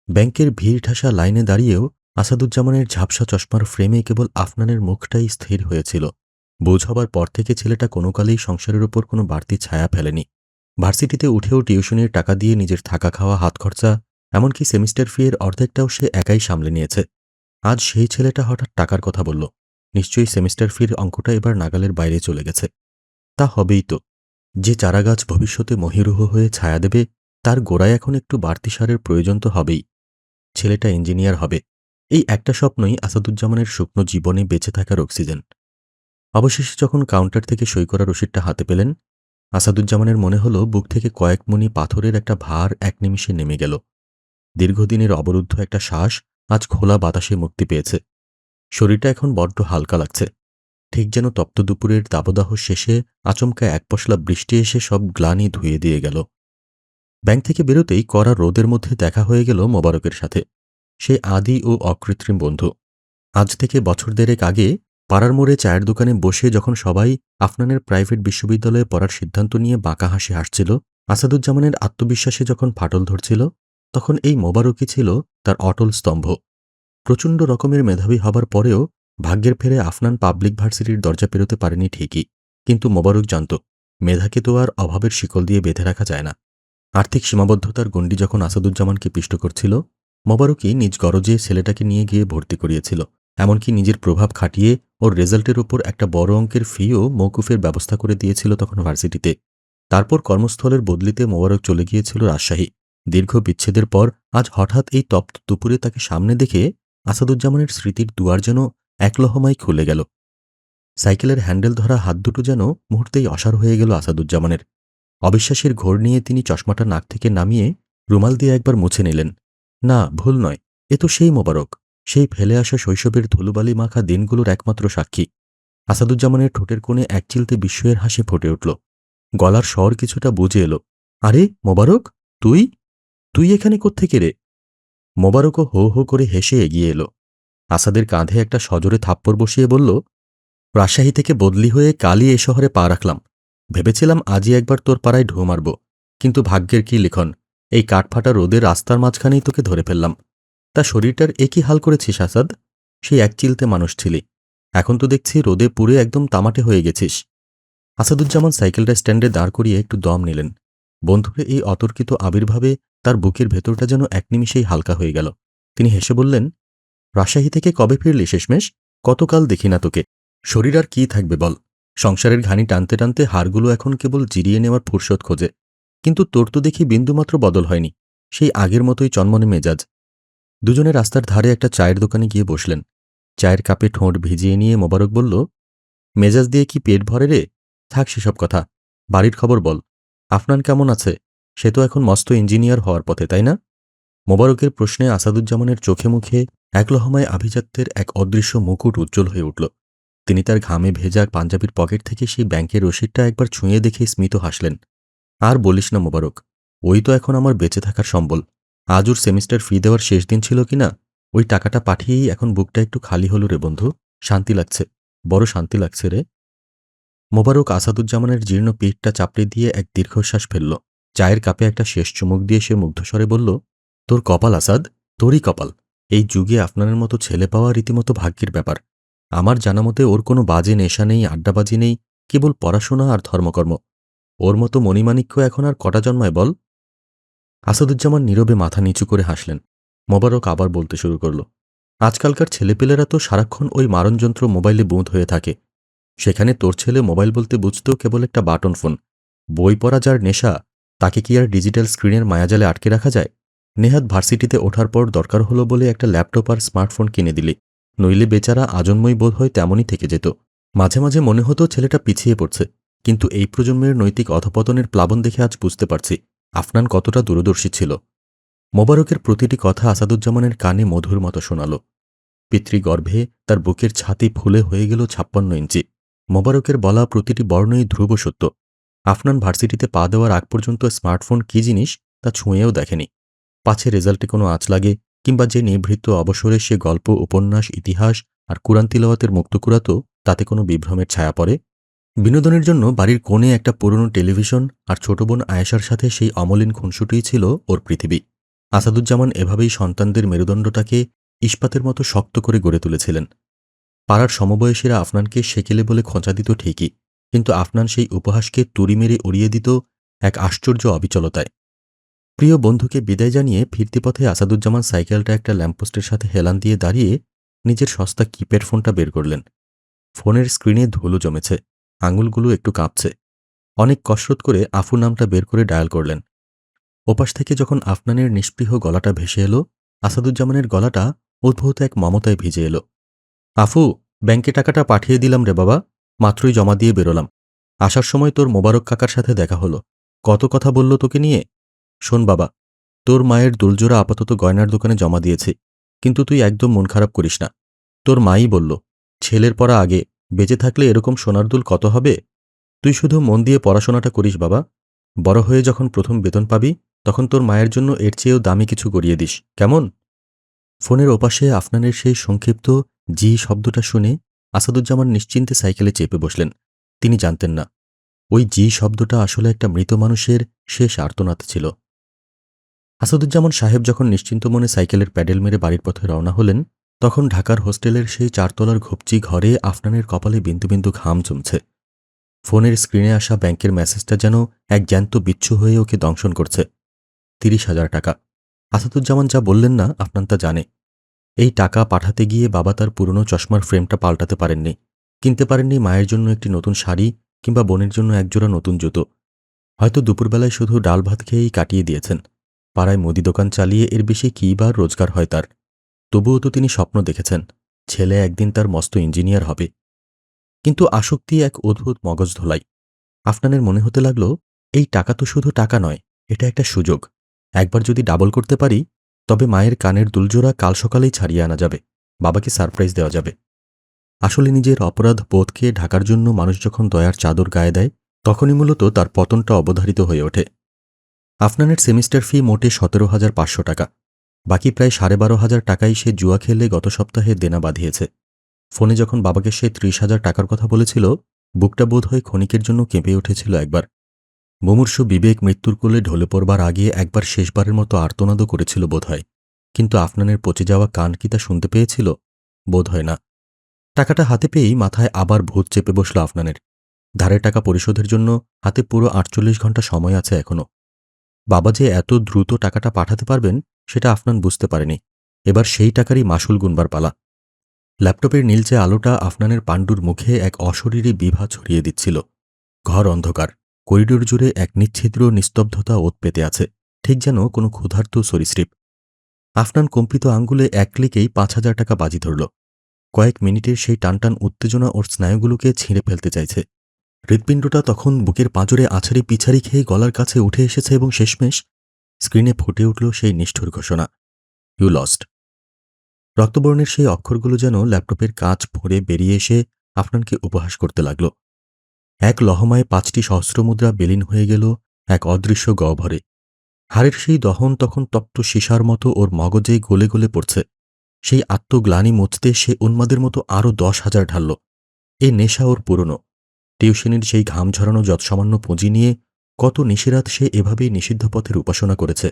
ব্যাংকের ভিড় ঠাসা লাইনে দাঁড়িয়েও আসাদুজ্জামানের ঝাপসা চশমার ফ্রেমে কেবল আফনানের মুখটাই স্থির হয়েছিল। বোঝ হবার পর থেকে ছেলেটা কোনো কালেই সংসারের উপর কোনো বাড়তি ছায়া ফেলেনি। ভার্সিটিতে উঠেও টিউশনির টাকা দিয়ে নিজের থাকা খাওয়া, হাত খরচা, এমনকি সেমিস্টার ফি এর অর্ধেকটাও সে একাই সামলে নিয়েছে। আজ সেই ছেলেটা হঠাৎ টাকার কথা বলল। নিশ্চয়ই সেমিস্টার ফির অঙ্কটা এবার নাগালের বাইরে চলে গেছে। তা হবেই তো। যে চারাগাছ ভবিষ্যতে মহিরুহ হয়ে ছায়া দেবে, তার গোড়ায় এখন একটু বাড়তি সারের প্রয়োজন তো হবেই। ছেলেটা ইঞ্জিনিয়ার হবে, এই একটা স্বপ্নই আসাদুজ্জামানের শুকনো জীবনে বেঁচে থাকার অক্সিজেন। অবশেষে যখন কাউন্টার থেকে সই করা রসিদটা হাতে পেলেন, আসাদুজ্জামানের মনে হলো বুক থেকে কয়েক মণি পাথরের একটা ভার এক নিমিষে নেমে গেল। দীর্ঘদিনের অবরুদ্ধ একটা শ্বাস আজ খোলা বাতাসে মুক্তি পেয়েছে। শরীরটা এখন বড্ড হালকা লাগছে, ঠিক যেন তপ্ত দুপুরের দাবদাহ শেষে আচমকা এক পশলা বৃষ্টি এসে সব গ্লানি ধুয়ে দিয়ে গেল। ব্যাংক থেকে বেরোতেই কড়া রোদের মধ্যে দেখা হয়ে গেল মোবারকের সাথে। সে আদি ও অকৃত্রিম বন্ধু। আজ থেকে বছর দেড়েক আগে পাড়ার মোড়ে চায়ের দোকানে বসে যখন সবাই আফনানের প্রাইভেট বিশ্ববিদ্যালয়ে পড়ার সিদ্ধান্ত নিয়ে বাঁকা হাসি হাসছিল, আসাদুজ্জামানের আত্মবিশ্বাসে যখন ফাটল ধরছিল, তখন এই মোবারকই ছিল তার অটল স্তম্ভ। প্রচণ্ড রকমের মেধাবী হবার পরেও ভাগ্যের ফেরে আফনান পাবলিক ভার্সিটির দরজা পেরোতে পারেনি ঠিকই, কিন্তু মোবারক জানত মেধাকে তো আর অভাবের শিকল দিয়ে বেঁধে রাখা যায় না। আর্থিক সীমাবদ্ধতার গণ্ডি যখন আসাদুজ্জামানকে পিষ্ট করছিল, মোবারকই নিজ গরজে ছেলেটাকে নিয়ে গিয়ে ভর্তি করিয়েছিল। এমনকি নিজের প্রভাব খাটিয়ে ওর রেজাল্টের ওপর একটা বড় অঙ্কের ফিও মওকুফের ব্যবস্থা করে দিয়েছিল তখন ভার্সিটিতে। তারপর কর্মস্থলের বদলিতে মোবারক চলে গিয়েছিল রাজশাহী। দীর্ঘ বিচ্ছেদের পর আজ হঠাৎ এই তপ্ত দুপুরে তাকে সামনে দেখে আসাদুজ্জামানের স্মৃতির দুয়ার যেন এক লহমায় খুলে গেল। সাইকেলের হ্যান্ডেল ধরা হাত দুটো যেন মুহূর্তেই অসাড় হয়ে গেল আসাদুজ্জামানের। অবিশ্বাসের ঘোর নিয়ে তিনি চশমাটা নাক থেকে নামিয়ে রুমাল দিয়ে একবার মুছে নিলেন। না, ভুল নয়, এ তো সেই মোবারক, সেই ফেলে আসা শৈশবের ধুলোবালি মাখা দিনগুলোর একমাত্র সাক্ষী। আসাদুজ্জামানের ঠোঁটের কোণে একচিলতে বিস্ময়ের হাসি ফুটে উঠল। গলার স্বর কিছুটা বুঝে এলো। আরে মোবারক, তুই তুই এখানে কোত্থেকে রে? মোবারকও হো হো করে হেসে এগিয়ে এলো। আসাদের কাঁধে একটা সজোরে থাপ্পড় বসিয়ে বলল, রাজশাহী থেকে বদলি হয়ে কালই এ শহরে পা রাখলাম। ভেবেছিলাম আজই একবার তোর পাড়ায় ঢুঁ মারব, কিন্তু ভাগ্যের কি লিখন, এই কাঠফাটা রোদে রাস্তার মাঝখানেই তোকে ধরে ফেললাম। তা শরীরটার একই হাল করেছিস আসাদ? সেই এক চিলতে মানুষ ছিলি, এখন তো দেখছি রোদে পুড়ে একদম তামাটে হয়ে গেছিস। আসাদুজ্জামান সাইকেলটা স্ট্যান্ডে দাঁড় করিয়ে একটু দম নিলেন। বন্ধুরে এই অতর্কিত আবির্ভাবে তার বুকের ভেতরটা যেন এক নিমিষেই হালকা হয়ে গেল। তিনি হেসে বললেন, রাজশাহী থেকে কবে ফিরলি শেষমেশ? কতকাল দেখি না তোকে। শরীর আর কী থাকবে বল, সংসারের ঘানি টানতে টানতে হাড়গুলো এখন কেবল জিরিয়ে নেওয়ার ফুরসত খোঁজে। কিন্তু তোর তো দেখি বিন্দুমাত্র বদল হয়নি, সেই আগের মতোই চনমনে মেজাজ। দুজনে রাস্তার ধারে একটা চায়ের দোকানে গিয়ে বসলেন। চায়ের কাপে ঠোঁট ভিজিয়ে নিয়ে মোবারক বলল, মেজাজ দিয়ে কি পেট ভরে রে? থাক সেসব কথা, বাড়ির খবর বল। আফনান কেমন আছে? সে তো এখন মস্ত ইঞ্জিনিয়ার হওয়ার পথে, তাই না? মোবারকের প্রশ্নে আসাদুজ্জামানের চোখে মুখে এক লহমায় আভিজাত্যের এক অদৃশ্য মুকুট উজ্জ্বল হয়ে উঠল। তিনি তার ঘামে ভেজা পাঞ্জাবির পকেট থেকে সেই ব্যাংকের রসিদটা একবার ছুঁয়ে দেখে স্মিত হাসলেন। আর বলিস না মোবারক, ওই তো এখন আমার বেঁচে থাকার সম্বল। আজ ওর সেমিস্টার ফি দেওয়ার শেষ দিন ছিল কিনা, ওই টাকাটা পাঠিয়েই এখন বুকটা একটু খালি হলো রে বন্ধু। শান্তি লাগছে, বড় শান্তি লাগছে রে। মোবারক আসাদুজ্জামানের জীর্ণ পিঠটা চাপড়ে দিয়ে এক দীর্ঘশ্বাস ফেলল। চায়ের কাপে একটা শেষ চুমুক দিয়ে সে মুগ্ধস্বরে বলল, তোর কপাল আসাদ, তোরই কপাল। এই যুগে আপনার মতো ছেলে পাওয়া রীতিমতো ভাগ্যের ব্যাপার। আমার জানামতে ওর কোনো বাজে নেশা নেই, আড্ডাবাজি নেই, কেবল পড়াশোনা আর ধর্মকর্ম। ওর মতো মণিমাণিক্য এখন আর কটা জন্মায় বল? আসাদুজ্জামান নীরবে মাথা নিচু করে হাসলেন। মোবারক আবার বলতে শুরু করল, আজকালকার ছেলেপেলেরা তো সারাক্ষণ ওই মারণযন্ত্র মোবাইলে বুঁদ হয়ে থাকে। সেখানে তোর ছেলে মোবাইল বলতে বুঝত কেবল একটা বাটন ফোন। বই পড়া যার নেশা, তাকে কি আর ডিজিটাল স্ক্রিনের মায়াজালে আটকে রাখা যায়? নেহাত ভার্সিটিতে ওঠার পর দরকার হলো বলে একটা ল্যাপটপ আর স্মার্টফোন কিনে দিলি, নইলে বেচারা আজন্মই বোধ হয় তেমনই থেকে যেত। মাঝে মাঝে মনে হতো ছেলেটা পিছিয়ে পড়ছে, কিন্তু এই প্রজন্মের নৈতিক অধপতনের প্লাবন দেখে আজ বুঝতে পারছি আফনান কতটা দূরদর্শী ছিল। মোবারকের প্রতিটি কথা আসাদুজ্জামানের কানে মধুর মতো শোনাল। পিতৃগর্ভে তার বুকের ছাতি ফুলে হয়ে গেল 56 ইঞ্চি। মোবারকের বলা প্রতিটি বর্ণই ধ্রুব সত্য। আফনান ভার্সিটিতে পা দেওয়ার আগ পর্যন্ত স্মার্টফোন কী জিনিস তা ছুঁয়েও দেখেনি। পাছে রেজাল্টে কোনো আঁচ লাগে, কিংবা যে নিভৃত অবসরে সে গল্প, উপন্যাস, ইতিহাস আর কুরআন তিলাওয়াতের মুক্ত কুরাত, তাতে কোনো বিভ্রমের ছায়া পড়ে। বিনোদনের জন্য বাড়ির কোণে একটা পুরনো টেলিভিশন আর ছোট বোন আয়েশার সাথে সেই অমলিন খুনসুটিই ছিল ওর পৃথিবী। আসাদুজ্জামান এভাবেই সন্তানদের মেরুদণ্ডটাকে ইস্পাতের মতো শক্ত করে গড়ে তুলেছিলেন। পাড়ার সমবয়সীরা আফনানকে সেকেলে বলে খোঁচা দিত ঠিকই, কিন্তু আফনান সেই উপহাসকে তুড়ি মেরে উড়িয়ে দিত এক আশ্চর্য অবিচলতায়। প্রিয় বন্ধুকে বিদায় জানিয়ে ফিরতি পথে আসাদুজ্জামান সাইকেলটা একটা ল্যাম্পপোস্টের সাথে হেলান দিয়ে দাঁড়িয়ে নিজের সস্তা কিপ্যাড ফোনটা বের করলেন। ফোনের স্ক্রিনে ধুলো জমেছে, আঙুলগুলো একটু কাঁপছে। অনেক কসরত করে আফু নামটা বের করে ডায়াল করলেন। ওপাশ থেকে যখন আফনানের নিস্পৃহ গলাটা ভেসে এলো, আসাদুজ্জামানের গলাটা উদ্ভূত এক মমতায় ভিজে এলো। আফু, ব্যাংকে টাকাটা পাঠিয়ে দিলাম রে বাবা, মাত্রই জমা দিয়ে বেরোলাম। আসার সময় তোর মোবারক কাকার সাথে দেখা হলো, কত কথা বলল তোকে নিয়ে। শোন বাবা, তোর মায়ের দুলজোড়া আপাতত গয়নার দোকানে জমা দিয়েছি, কিন্তু তুই একদম মন খারাপ করিস না। তোর মাই বলল, ছেলের পড়া আগে, বেঁচে থাকলে এরকম সোনার দুল কত হবে। তুই শুধু মন দিয়ে পড়াশোনাটা করিস বাবা। বড় হয়ে যখন প্রথম বেতন পাবি, তখন তোর মায়ের জন্য এর চেয়েও দামি কিছু গড়িয়ে দিস, কেমন? ফোনের ওপাশে আফনানের সেই সংক্ষিপ্ত জি শব্দটা শুনে আসাদুজ্জামান নিশ্চিন্তে সাইকেলে চেপে বসলেন। তিনি জানতেন না, ওই জি শব্দটা আসলে একটা মৃত মানুষের শেষ আর্তনাদ ছিল। আসাদুজ্জামান সাহেব যখন নিশ্চিন্ত মনে সাইকেলের প্যাডেল মেরে বাড়ির পথে রওনা হলেন, তখন ঢাকার হোস্টেলের সেই 4 তলার ঘুপচি ঘরে আফনানের কপালে বিন্দু বিন্দু ঘাম জমছে। ফোনের স্ক্রিনে আসা ব্যাংকের মেসেজটা যেন এক জ্যান্ত বিচ্ছু হয়ে ওকে দংশন করছে। 30,000 টাকা। আসাদুজ্জামান যা বললেন না, আফনান তা জানে। এই টাকা পাঠাতে গিয়ে বাবা তার পুরনো চশমার ফ্রেমটা পাল্টাতে পারেননি, কিনতে পারেননি মায়ের জন্য একটি নতুন শাড়ি, কিংবা বোনের জন্য একজোড়া নতুন জুতো। হয়তো দুপুরবেলায় শুধু ডাল ভাত খেয়েই কাটিয়ে দিয়েছেন। পাড়ায় মুদি দোকান চালিয়ে এর বেশি কী বার রোজগার হয় তার। তবুও তো তিনি স্বপ্ন দেখেছেন ছেলে একদিন তার মস্ত ইঞ্জিনিয়ার হবে। কিন্তু আসক্তি এক অদ্ভুত মগজ ধোলাই। আফনানের মনে হতে লাগল, এই টাকা তো শুধু টাকা নয়, এটা একটা সুযোগ। একবার যদি ডাবল করতে পারি, তবে মায়ের কানের দুলজোড়া কাল সকালেই ছাড়িয়ে আনা যাবে, বাবাকে সারপ্রাইজ দেওয়া যাবে। আসলে নিজের অপরাধ বোধকে ঢাকার জন্য মানুষ যখন দয়ার চাদর গায়ে দেয়, তখনই মূলত তার পতনটা অবধারিত হয়ে ওঠে। আফনানের সেমিস্টার ফি মোটে ১৭,৫০০ টাকা। বাকি প্রায় ১২,৫০০ টাকাই সে জুয়া খেলে গত সপ্তাহে দেনা বাঁধিয়েছে। ফোনে যখন বাবাকে সে ৩০,০০০ টাকার কথা বলেছিল, বুকটা বোধহয় ক্ষণিকের জন্য কেঁপে উঠেছিল একবার। মুমূর্ষু বিবেক মৃত্যুর কোলে ঢলে পড়বার আগে একবার শেষবারের মতো আর্তনাদও করেছিল বোধহয়। কিন্তু আফনানের পচে যাওয়া কান কি তা শুনতে পেয়েছিল? বোধহয় না। টাকাটা হাতে পেয়েই মাথায় আবার ভূত চেপে বসল আফনানের। ধারের টাকা পরিশোধের জন্য হাতে পুরো ৪৮ ঘণ্টা সময় আছে এখনো। বাবা যে এত দ্রুত টাকাটা পাঠাতে পারবেন সেটা আফনান বুঝতে পারেনি। এবার সেই টাকারই মাসুল গুনবার পালা। ল্যাপটপের নীলচে আলোটা আফনানের পাণ্ডুর মুখে এক অশরীরী বিভা ছড়িয়ে দিচ্ছিল। ঘর অন্ধকার, করিডোর জুড়ে এক নিচ্ছিদ্র নিস্তব্ধতা ওত পেতে আছে, ঠিক যেন কোনো ক্ষুধার্ত সরীসৃপ। আফনান কম্পিত আঙ্গুলে এক ক্লিকেই ৫,০০০ টাকা বাজি ধরল। কয়েক মিনিটের সেই টানটান উত্তেজনা ওর স্নায়ুগুলোকে ছিঁড়ে ফেলতে চাইছে। হৃৎপিণ্ডটা তখন বুকের পাঁজরে আছাড়ি পিছাড়ি খেয়ে গলার কাছে উঠে এসেছে এবং শেষমেশ স্ক্রিনে ফুটে উঠল সেই নিষ্ঠুর ঘোষণা, ইউ লস্ট। রক্তবর্ণের সেই অক্ষরগুলো যেন ল্যাপটপের কাঁচ ফোঁড়ে বেরিয়ে এসে আফনানকে উপহাস করতে লাগল। এক লহমায় ৫টি সহস্রমুদ্রা বিলীন হয়ে গেল এক অদৃশ্য গহ্বরে। হাড়ের সেই দহন তখন তপ্ত সীসার মতো ওর মগজে গলে গলে পড়ছে। সেই আত্মগ্লানি মুছতে সে উন্মাদের মতো আরও ১০,০০০ ঢালল। এ নেশা ওর পুরনো। টিউশনির সেই ঘাম ঝরানো যৎসামান্য পুঁজি নিয়ে কত নিশিরাত সে এভাবেই নিষিদ্ধ পথের উপাসনা করেছে।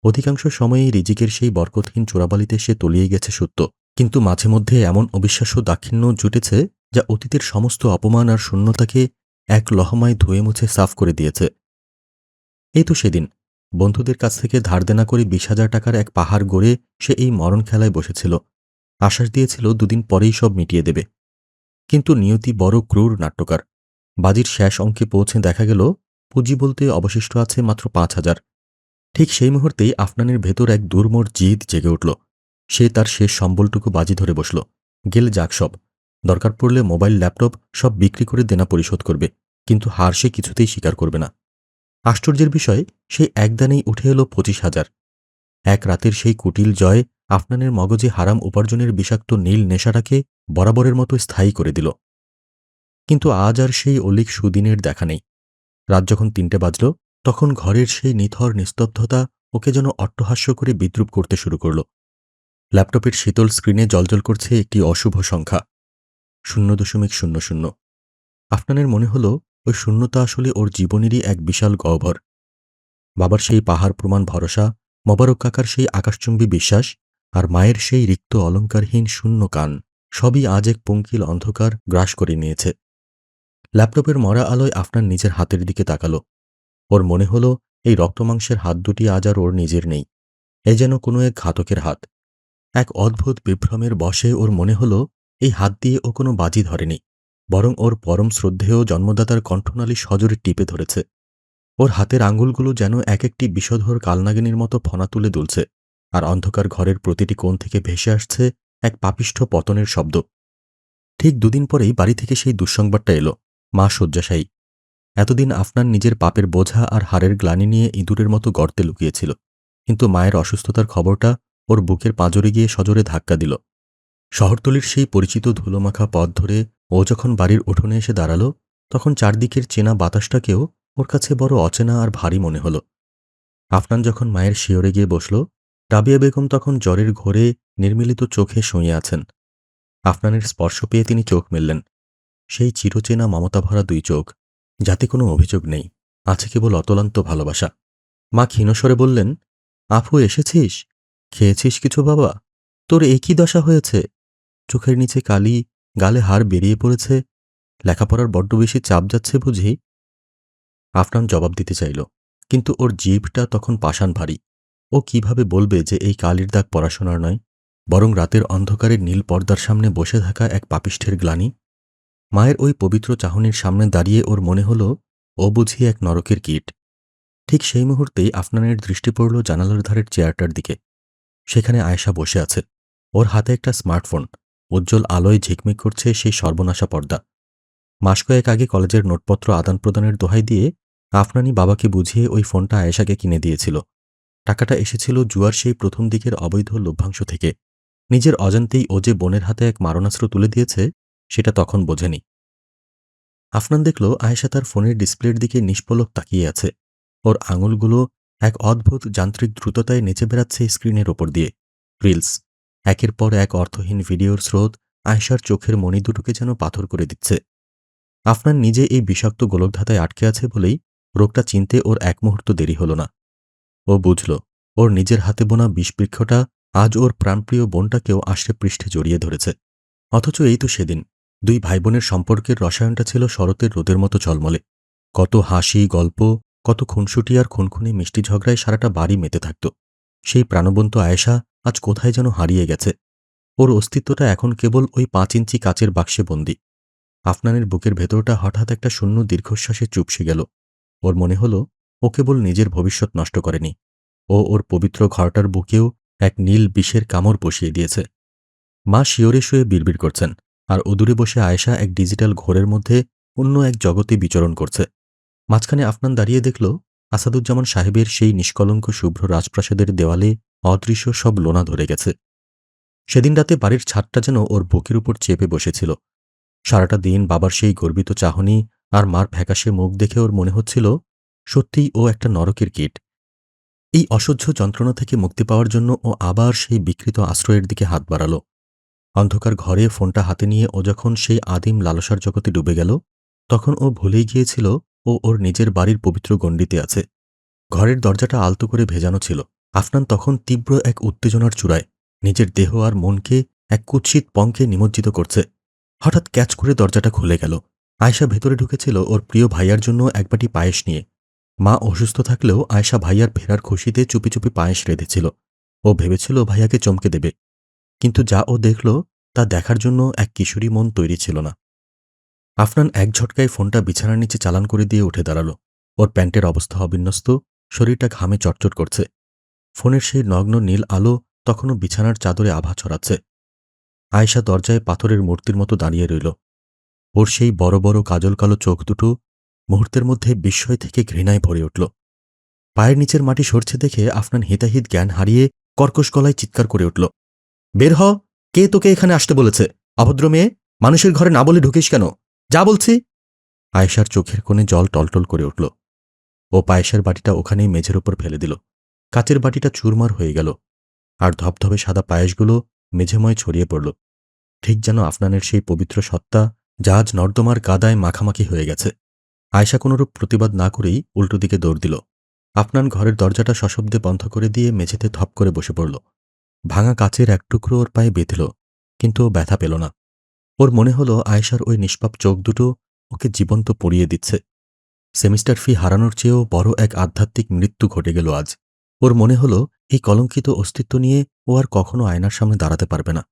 অধিকাংশ সময়েই রিজিকের সেই বরকতহীন চোরাবালিতে সে তলিয়ে গেছে সত্য, কিন্তু মাঝে মধ্যে এমন অবিশ্বাস্য দাক্ষিণ্য জুটেছে যা অতীতের সমস্ত অপমান আর শূন্যতাকে এক লহমায় ধুয়ে মুছে সাফ করে দিয়েছে। এই তো সেদিন বন্ধুদের কাছ থেকে ধার দেনা করে ২০,০০০ টাকার এক পাহাড় গড়ে সে এই মরণ খেলায় বসেছিল। আশ্বাস দিয়েছিল দুদিন পরেই সব মিটিয়ে দেবে। কিন্তু নিয়তি বড় ক্রূর নাট্যকার। বাজির শেষ অঙ্কে পৌঁছে দেখা গেল পুঁজি বলতে অবশিষ্ট আছে মাত্র ৫,০০০। ঠিক সেই মুহূর্তেই আফনানের ভেতর এক দুর্মর জিদ জেগে উঠল। সে তার শেষ সম্বলটুকু বাজি ধরে বসল। গেলে যাক সব, দরকার পড়লে মোবাইল ল্যাপটপ সব বিক্রি করে দেনা পরিশোধ করবে, কিন্তু হার সে কিছুতেই স্বীকার করবে না। আশ্চর্যের বিষয়, সেই একদানেই উঠে এলো ২৫,০০০। এক রাতের সেই কুটিল জয় আফনানের মগজে হারাম উপার্জনের বিষাক্ত নীল নেশাটাকে বরাবরের মতো স্থায়ী করে দিল। কিন্তু আজ আর সেই অলিক সুদিনের দেখা নেই। রাত যখন ৩টে বাজল, তখন ঘরের সেই নিথর নিস্তব্ধতা ওকে যেন অট্টহাস্য করে বিদ্রূপ করতে শুরু করল। ল্যাপটপের শীতল স্ক্রিনে জ্বলজ্বল করছে একটি অশুভ সংখ্যা, ০.০০। আফনানের মনে হল ওই শূন্যতা আসলে ওর জীবনেরই এক বিশাল গহ্বর। বাবার সেই পাহাড় প্রমাণ ভরসা, মোবারক কাকার সেই আকাশচুম্বী বিশ্বাস, আর মায়ের সেই রিক্ত অলঙ্কারহীন শূন্য কান, সবই আজ এক পঙ্কিল অন্ধকার গ্রাস করে নিয়েছে। ল্যাপটপের মরা আলোয় আফনান নিজের হাতের দিকে তাকাল। ওর মনে হল এই রক্তমাংসের হাত দুটি আজ আর ওর নিজের নেই। এ যেন কোনো এক ঘাতকের হাত। এক অদ্ভুত বিভ্রমের বশে ওর মনে হল এই হাত দিয়ে ও কোনো বাজি ধরেনি, বরং ওর পরম শ্রদ্ধেয় জন্মদাতার কণ্ঠনালী সজোরে টিপে ধরেছে। ওর হাতের আঙুলগুলো যেন এক একটি বিষধর কালনাগিনীর মতো ফনা তুলে দুলছে, আর অন্ধকার ঘরের প্রতিটি কোণ থেকে ভেসে আসছে এক পাপিষ্ঠ পতনের শব্দ। ঠিক দুদিন পরেই বাড়ি থেকে সেই দুঃসংবাদটা এলো, মা শয্যাশায়ী। এতদিন আফনান নিজের পাপের বোঝা আর হাড়ের গ্লানি নিয়ে ইঁদুরের মতো গর্তে লুকিয়েছিল, কিন্তু মায়ের অসুস্থতার খবরটা ওর বুকের পাঁজরে গিয়ে সজোরে ধাক্কা দিল। শহরতলির সেই পরিচিত ধুলোমাখা পথ ধরে ও যখন বাড়ির উঠোনে এসে দাঁড়াল, তখন চারদিকের চেনা বাতাসটাকেও ওর কাছে বড় অচেনা আর ভারী মনে হল। আফনান যখন মায়ের শিয়রে গিয়ে বসল, রাবিয়া বেগম তখন জ্বরের ঘোরে নির্মিলিত চোখে শুয়ে আছেন। আফনানের স্পর্শ পেয়ে তিনি চোখ মেললেন। সেই চিরচেনা মমতাভরা দুই চোখ, যাতে কোনো অভিযোগ নেই, আছে কেবল অতলান্ত ভালোবাসা। মা ক্ষীণস্বরে বললেন, আফু এসেছিস? খেয়েছিস কিছু বাবা? তোর এ কি দশা হয়েছে? চোখের নিচে কালি, গালে হাড় বেরিয়ে পড়েছে। লেখাপড়ার বড্ড বেশি চাপ যাচ্ছে বুঝি? আফনান জবাব দিতে চাইল, কিন্তু ওর জিভটা তখন পাষাণ ভারী। ও কিভাবে বলবে যে এই কালির দাগ পড়াশোনার নয়, বরং রাতের অন্ধকারের নীল পর্দার সামনে বসে থাকা এক পাপিষ্ঠের গ্লানি? মায়ের ওই পবিত্র চাহনির সামনে দাঁড়িয়ে ওর মনে হল ও বুঝি এক নরকের কীট। ঠিক সেই মুহূর্তেই আফনানের দৃষ্টি পড়ল জানালার ধারের চেয়ারটার দিকে। সেখানে আয়েশা বসে আছে। ওর হাতে একটা স্মার্টফোন, উজ্জ্বল আলোয় ঝিকমিক করছে সেই সর্বনাশা পর্দা। মাস কয়েক আগে কলেজের নোটপত্র আদান প্রদানের দোহাই দিয়ে আফনানি বাবাকে বুঝিয়ে ওই ফোনটা আয়েশাকে কিনে দিয়েছিল। টাকাটা এসেছিল জুয়ার সেই প্রথম দিকের অবৈধ লভ্যাংশ থেকে। নিজের অজান্তেই ও যে বোনের হাতে এক মারণাস্ত্র তুলে দিয়েছে, সেটা তখন বোঝেনি। আফনান দেখল আয়েশা তার ফোনের ডিসপ্লের দিকে নিষ্পলক তাকিয়ে আছে। ওর আঙুলগুলো এক অদ্ভুত যান্ত্রিক দ্রুততায় নেচে বেড়াচ্ছে স্ক্রিনের ওপর দিয়ে। রিলস, একের পর এক অর্থহীন ভিডিওর স্রোত আয়েশার চোখের মণি দুটোকে যেন পাথর করে দিচ্ছে। আফনান নিজে এই বিষাক্ত গোলকধাঁধায় আটকে আছে বলেই রোগটা চিনতে ওর এক মুহূর্ত দেরি হল না। ও বুঝল, ওর নিজের হাতে বোনা বিষবৃক্ষটা আজ ওর প্রাণপ্রিয় বোনটাকেও আষ্টে পৃষ্ঠে জড়িয়ে ধরেছে। অথচ এই তো সেদিন দুই ভাইবোনের সম্পর্কের রসায়নটা ছিল শরতের রোদের মতো ঝলমলে। কত হাসি, গল্প, কত খুনসুটি আর খুনখুনি মিষ্টি ঝগড়ায় সারাটা বাড়ি মেতে থাকত। সেই প্রাণবন্ত আয়েশা আজ কোথায় যেন হারিয়ে গেছে। ওর অস্তিত্বটা এখন কেবল ওই 5 ইঞ্চি কাচের বাক্সে বন্দী। আফনানের বুকের ভেতরটা হঠাৎ একটা শূন্য দীর্ঘশ্বাসে চুপসে গেল। ওর মনে হল ও কেবল নিজের ভবিষ্যৎ নষ্ট করেনি, ও ওর পবিত্র ঘরটার বুকেও এক নীল বিষের কামড় বসিয়ে দিয়েছে। মা শিয়রে শুয়ে বিড়বিড় করছেন, আর অদূরে বসে আয়েশা এক ডিজিটাল ঘোরের মধ্যে অন্য এক জগতে বিচরণ করছে। মাঝখানে আফনান দাঁড়িয়ে দেখল আসাদুজ্জামান সাহেবের সেই নিষ্কলঙ্ক শুভ্র রাজপ্রাসাদের দেওয়ালে অদৃশ্য সব লোনা ধরে গেছে। সেদিন রাতে বাড়ির ছাদটা যেন ওর বুকের উপর চেপে বসেছিল। সারাটা দিন বাবার সেই গর্বিত চাহনি আর মার ফ্যাকাশে মুখ দেখে ওর মনে হচ্ছিল সত্যিই ও একটা নরকের কীট। এই অসহ্য যন্ত্রণা থেকে মুক্তি পাওয়ার জন্য ও আবার সেই বিকৃত আশ্রয়ের দিকে হাত বাড়াল। অন্ধকার ঘরে ফোনটা হাতে নিয়ে ও যখন সেই আদিম লালসার জগতে ডুবে গেল, তখন ও ভুলেই গিয়েছিল ও ওর নিজের বাড়ির পবিত্র গণ্ডিতে আছে। ঘরের দরজাটা আলতো করে ভেজানো ছিল। আফনান তখন তীব্র এক উত্তেজনার চূড়ায় নিজের দেহ আর মনকে এক কুৎসিত পঙ্কে নিমজ্জিত করছে। হঠাৎ ক্যাচ করে দরজাটা খুলে গেল। আয়েশা ভেতরে ঢুকেছিল ওর প্রিয় ভাইয়ার জন্য এক বাটি পায়েস নিয়ে। মা অসুস্থ থাকলেও আয়েশা ভাইয়ার ফেরার খুশিতে চুপি চুপি পায়েস রেঁধেছিল। ও ভেবেছিল ভাইয়াকে চমকে দেবে, কিন্তু যা ও দেখল তা দেখার জন্য এক কিশোরী মন তৈরি ছিল না। আফনান এক ঝটকায় ফোনটা বিছানার নিচে চালান করে দিয়ে উঠে দাঁড়াল। ওর প্যান্টের অবস্থা অবিন্যস্ত, শরীরটা ঘামে চটচট করছে। ফোনের সেই নগ্ন নীল আলো তখনও বিছানার চাদরে আভা ছড়াচ্ছে। আয়েশা দরজায় পাথরের মূর্তির মতো দাঁড়িয়ে রইল। ওর সেই বড় বড় কাজল কালো চোখ দুটো মুহূর্তের মধ্যে বিস্ময় থেকে ঘৃণায় ভরে উঠল। পায়ের নিচের মাটি সরছে দেখে আফনান হিতাহিত জ্ঞান হারিয়ে কর্কশ গলায় চিৎকার করে উঠল, বের হ! কে তোকে এখানে আসতে বলেছে? অভদ্র মেয়ে, মানুষের ঘরে না বলে ঢুকিস কেন? যা বলছি! আয়েশার চোখের কোণে জল টলটল করে উঠল। ও পায়েসের বাটিটা ওখানেই মেঝের উপর ফেলে দিল। কাচের বাটিটা চুরমার হয়ে গেল, আর ধবধবে সাদা পায়েসগুলো মেঝেময় ছড়িয়ে পড়ল, ঠিক যেন আফনানের সেই পবিত্র সত্তা জাহাজ নর্দমার কাদায় মাখামাখি হয়ে গেছে। আয়েশা কোনরূপ প্রতিবাদ না করেই উল্টো দিকে দৌড় দিল। আফনান ঘরের দরজাটা সশব্দে বন্ধ করে দিয়ে মেঝেতে ধপ করে বসে পড়ল। ভাঙা কাচের এক টুকরো ওর পায়ে বেঁধল, কিন্তু ও ব্যথা পেল না। ওর মনে হলো আয়েশার ওই নিষ্পাপ চোখ দুটো ওকে জীবন্ত পড়িয়ে দিচ্ছে। সেমিস্টার ফি হারানোর চেয়েও বড় এক আধ্যাত্মিক মৃত্যু ঘটে গেল আজ। ওর মনে হলো এই কলঙ্কিত অস্তিত্ব নিয়ে ও আর কখনো আয়নার সামনে দাঁড়াতে পারবে না।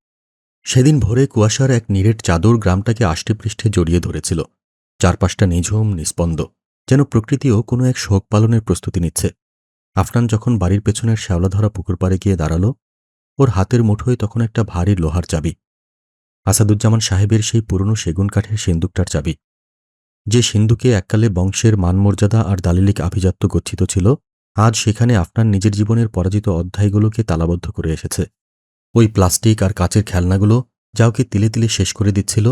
সেদিন ভোরে কুয়াশার এক নিরেট চাদর গ্রামটাকে আষ্টেপৃষ্ঠে জড়িয়ে ধরেছিল। চারপাশটা নিঝুম নিস্পন্দ, যেন প্রকৃতিও কোনো এক শোক পালনের প্রস্তুতি নিচ্ছে। আফনান যখন বাড়ির পেছনের শ্যাওলাধরা পুকুর পাড়ে গিয়ে দাঁড়াল, ওর হাতের মুঠোয় তখন একটা ভারী লোহার চাবি। আসাদুজ্জামান সাহেবের সেই পুরনো সেগুন কাঠের সিন্দুকটার চাবি, যে সিন্ধুকে এককালে বংশের মানমর্যাদা আর দালিলিক আভিজাত্য গচ্ছিত ছিল, আজ সেখানে আফনান নিজের জীবনের পরাজিত অধ্যায়গুলোকে তালাবদ্ধ করে এসেছে। ওই প্লাস্টিক আর কাচের খেলনাগুলো যা ওকে তিলে তিলে শেষ করে দিচ্ছিল,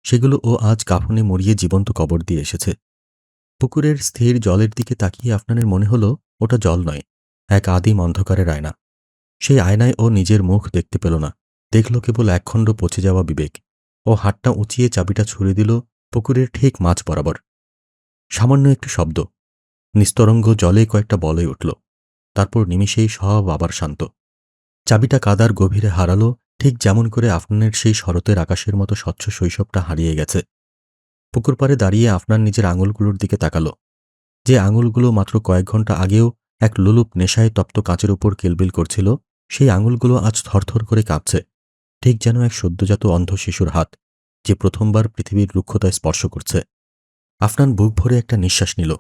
সেগুলো ও আজ কাফনে মরিয়ে জীবন্ত কবর দিয়ে এসেছে। পুকুরের স্থির জলের দিকে তাকিয়ে আফনানের মনে হলো ওটা জল নয়, এক আদিম অন্ধকারের আয়না। সেই আয়নায় ও নিজের মুখ দেখতে পেল না, দেখল কেবল একখণ্ড পচে যাওয়া বিবেক। ও হাতটা উঁচিয়ে চাবিটা ছুঁড়ে দিল পুকুরের ঠিক মাঝ বরাবর। সামান্য একটু শব্দ, নিস্তরঙ্গ জলে কয়েকটা বলয় উঠল, তারপর নিমিষেই সব আবার শান্ত। চাবিটা কাদার গভীরে হারালো, ঠিক যেমন করে আফনানের সেই শরতের আকাশের মতো স্বচ্ছ শৈশবটা হারিয়ে গেছে। পুকুর পাড়ে দাঁড়িয়ে আফনান নিজের আঙুলগুলোর দিকে তাকাল, যে আঙুলগুলো মাত্র কয়েক ঘন্টা আগেও এক লোলুপ নেশায় তপ্ত কাঁচের উপর কিলবিল করছিল, সেই আঙুলগুলো আজ থরথর করে কাঁপছে, ঠিক যেন এক সদ্যজাত অন্ধ শিশুর হাত, যে প্রথমবার পৃথিবীর রুক্ষতায় স্পর্শ করছে। আফনান বুক ভরে একটা নিঃশ্বাস নিল।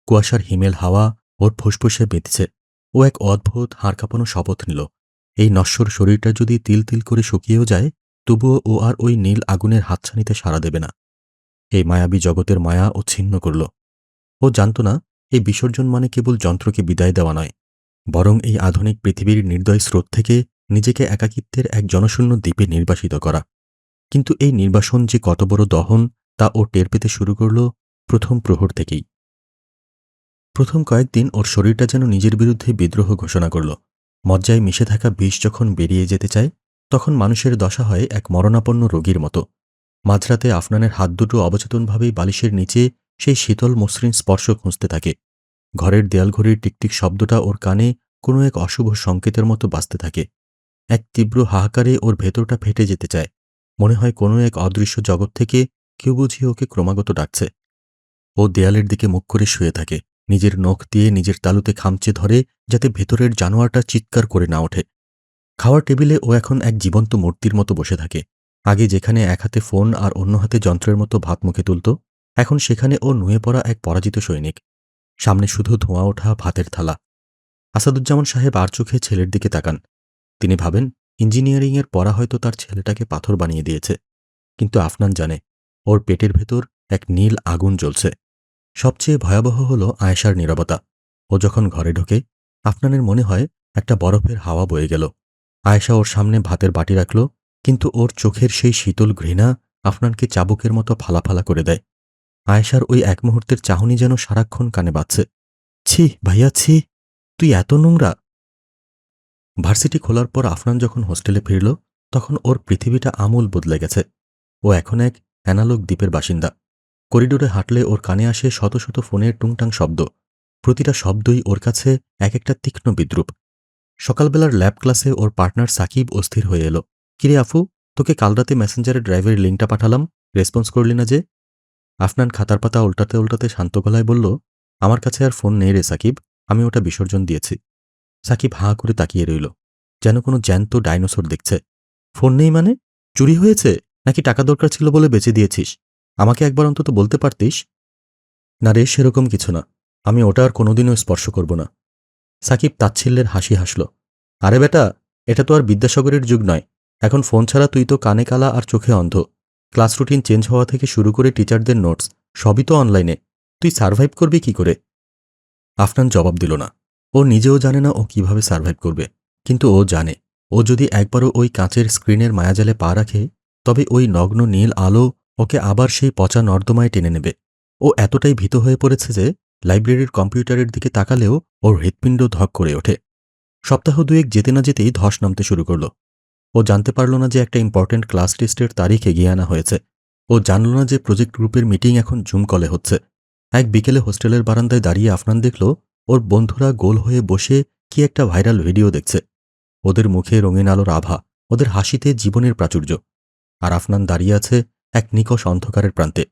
কুয়াশার হিমেল হাওয়া ওর ফুসফুসে বেঁধেছে। ও এক অদ্ভুত হাড় কাঁপানো শপথ নিল, এই নশ্বর শরীরটা যদি তিল তিল করে শুকিয়েও যায়, তবুও ও আর ওই নীল আগুনের হাতছানিতে সাড়া দেবে না। এই মায়াবী জগতের মায়া ও ছিন্ন করল। ও জানত না এই বিসর্জন মানে কেবল যন্ত্রকে বিদায় দেওয়া নয়, বরং এই আধুনিক পৃথিবীর নির্দয় স্রোত থেকে নিজেকে একাকিত্বের এক জনশূন্য দ্বীপে নির্বাসিত করা। কিন্তু এই নির্বাসন যে কত বড় দহন তা ও টের পেতে শুরু করল প্রথম প্রহর থেকেই। প্রথম কয়েকদিন ওর শরীরটা যেন নিজের বিরুদ্ধে বিদ্রোহ ঘোষণা করল। মজ্জায় মিশে থাকা বিষ যখন বেরিয়ে যেতে চায়, তখন মানুষের দশা হয় এক মরণাপন্ন রোগীর মতো। মাঝরাতে আফনানের হাত দুটো অবচেতনভাবেই বালিশের নিচে সেই শীতল মসৃণ স্পর্শ খুঁজতে থাকে। ঘরের দেয়ালঘড়ির টিকটিক শব্দটা ওর কানে কোনো এক অশুভ সংকেতের মতো বাজতে থাকে। এক তীব্র হাহাকারে ওর ভেতরটা ফেটে যেতে চায়। মনে হয় কোনো এক অদৃশ্য জগৎ থেকে কেউ বুঝিয়ে ওকে ক্রমাগত ডাকছে। ও দেয়ালের দিকে মুখ করে শুয়ে থাকে, নিজের নখ দিয়ে নিজের তালুতে খামচে ধরে যাতে ভেতরের জানোয়ারটা চিৎকার করে না ওঠে। খাওয়ার টেবিলে ও এখন এক জীবন্ত মূর্তির মতো বসে থাকে। আগে যেখানে এক হাতে ফোন আর অন্য হাতে যন্ত্রের মতো ভাত মুখে তুলত, এখন সেখানে ও নুয়ে পড়া এক পরাজিত সৈনিক। সামনে শুধু ধোঁয়া ওঠা ভাতের থালা। আসাদুজ্জামান সাহেব আর চোখে ছেলের দিকে তাকান। তিনি ভাবেন, ইঞ্জিনিয়ারিংয়ের পড়া হয়তো তার ছেলেটাকে পাথর বানিয়ে দিয়েছে। কিন্তু আফনান জানে, ওর পেটের ভেতর এক নীল আগুন জ্বলছে। সবচেয়ে ভয়াবহ হল আয়েশার নীরবতা। ও যখন ঘরে ঢোকে, আফনানের মনে হয় একটা বরফের হাওয়া বয়ে গেল। আয়েশা ওর সামনে ভাতের বাটি রাখল, কিন্তু ওর চোখের সেই শীতল ঘৃণা আফনানকে চাবুকের মতো ফালাফালা করে দেয়। আয়েশার ওই এক মুহূর্তের চাহনি যেন সারাক্ষণ কানে বাজছে। ছি ভাইয়া, ছি, তুই এত নোংরা। ভার্সিটি খোলার পর আফনান যখন হোস্টেলে ফিরল, তখন ওর পৃথিবীটা আমূল বদলে গেছে। ও এখন এক অ্যানালগ দ্বীপের বাসিন্দা। করিডোরে হাঁটলে ওর কানে আসে শত শত ফোনের টুংটাং শব্দ। প্রতিটা শব্দই ওর কাছে এক একটা তীক্ষ্ণ বিদ্রূপ। সকালবেলার ল্যাব ক্লাসে ওর পার্টনার সাকিব অস্থির হয়ে এলো। কিরে আফু, তোকে কাল রাতে মেসেঞ্জারে ড্রাইভের লিঙ্কটা পাঠালাম, রেসপন্স করলি না যে? আফনান খাতার পাতা উল্টাতে উল্টাতে শান্ত গলায় বলল, আমার কাছে আর ফোন নেই রে সাকিব, আমি ওটা বিসর্জন দিয়েছি। সাকিব হাঁ করে তাকিয়ে রইল, যেন কোনো জ্যান্ত ডাইনোসর দেখছে। ফোন নেই মানে? চুরি হয়েছে নাকি টাকা দরকার ছিল বলে বেচে দিয়েছিস? আমাকে একবার অন্তত বলতে পারতিস। না রে, সেরকম কিছু না, আমি ওটা আর কোনোদিনও স্পর্শ করব না। সাকিব তাচ্ছিল্যের হাসি হাসল। আরে বেটা, এটা তো আর বিদ্যাসাগরের যুগ নয়। এখন ফোন ছাড়া তুই তো কানে কালা আর চোখে অন্ধ। ক্লাস রুটিন চেঞ্জ হওয়া থেকে শুরু করে টিচারদের নোটস সবই তো অনলাইনে। তুই সার্ভাইভ করবি কি করে? আফনান জবাব দিল না। ও নিজেও জানে না ও কিভাবে সার্ভাইভ করবে, কিন্তু ও জানে, ও যদি একবারও ওই কাঁচের স্ক্রিনের মায়াজালে পা রাখে, তবে ওই নগ্ন নীল আলো ওকে আবার সেই পচা নর্দমায় টেনে নেবে। ও এতটাই ভীত হয়ে পড়েছে যে লাইব্রেরির কম্পিউটারের দিকে তাকালেও ওর হৃৎপিণ্ড ধক করে ওঠে। সপ্তাহ দুয়েক যেতে না যেতেই ধস নামতে শুরু করল। ও জানতে পারল না যে একটা ইম্পর্ট্যান্ট ক্লাস টেস্টের তারিখ এগিয়ে আনা হয়েছে। ও জানল না যে প্রজেক্ট গ্রুপের মিটিং এখন জুম কলে হচ্ছে। এক বিকেলে হোস্টেলের বারান্দায় দাঁড়িয়ে আফনান দেখল ওর বন্ধুরা গোল হয়ে বসে কি একটা ভাইরাল ভিডিও দেখছে। ওদের মুখে রঙিন আলোর আভা, ওদের হাসিতে জীবনের প্রাচুর্য। আর আফনান দাঁড়িয়ে আছে এক নিকষ অন্ধকারের প্রান্তে।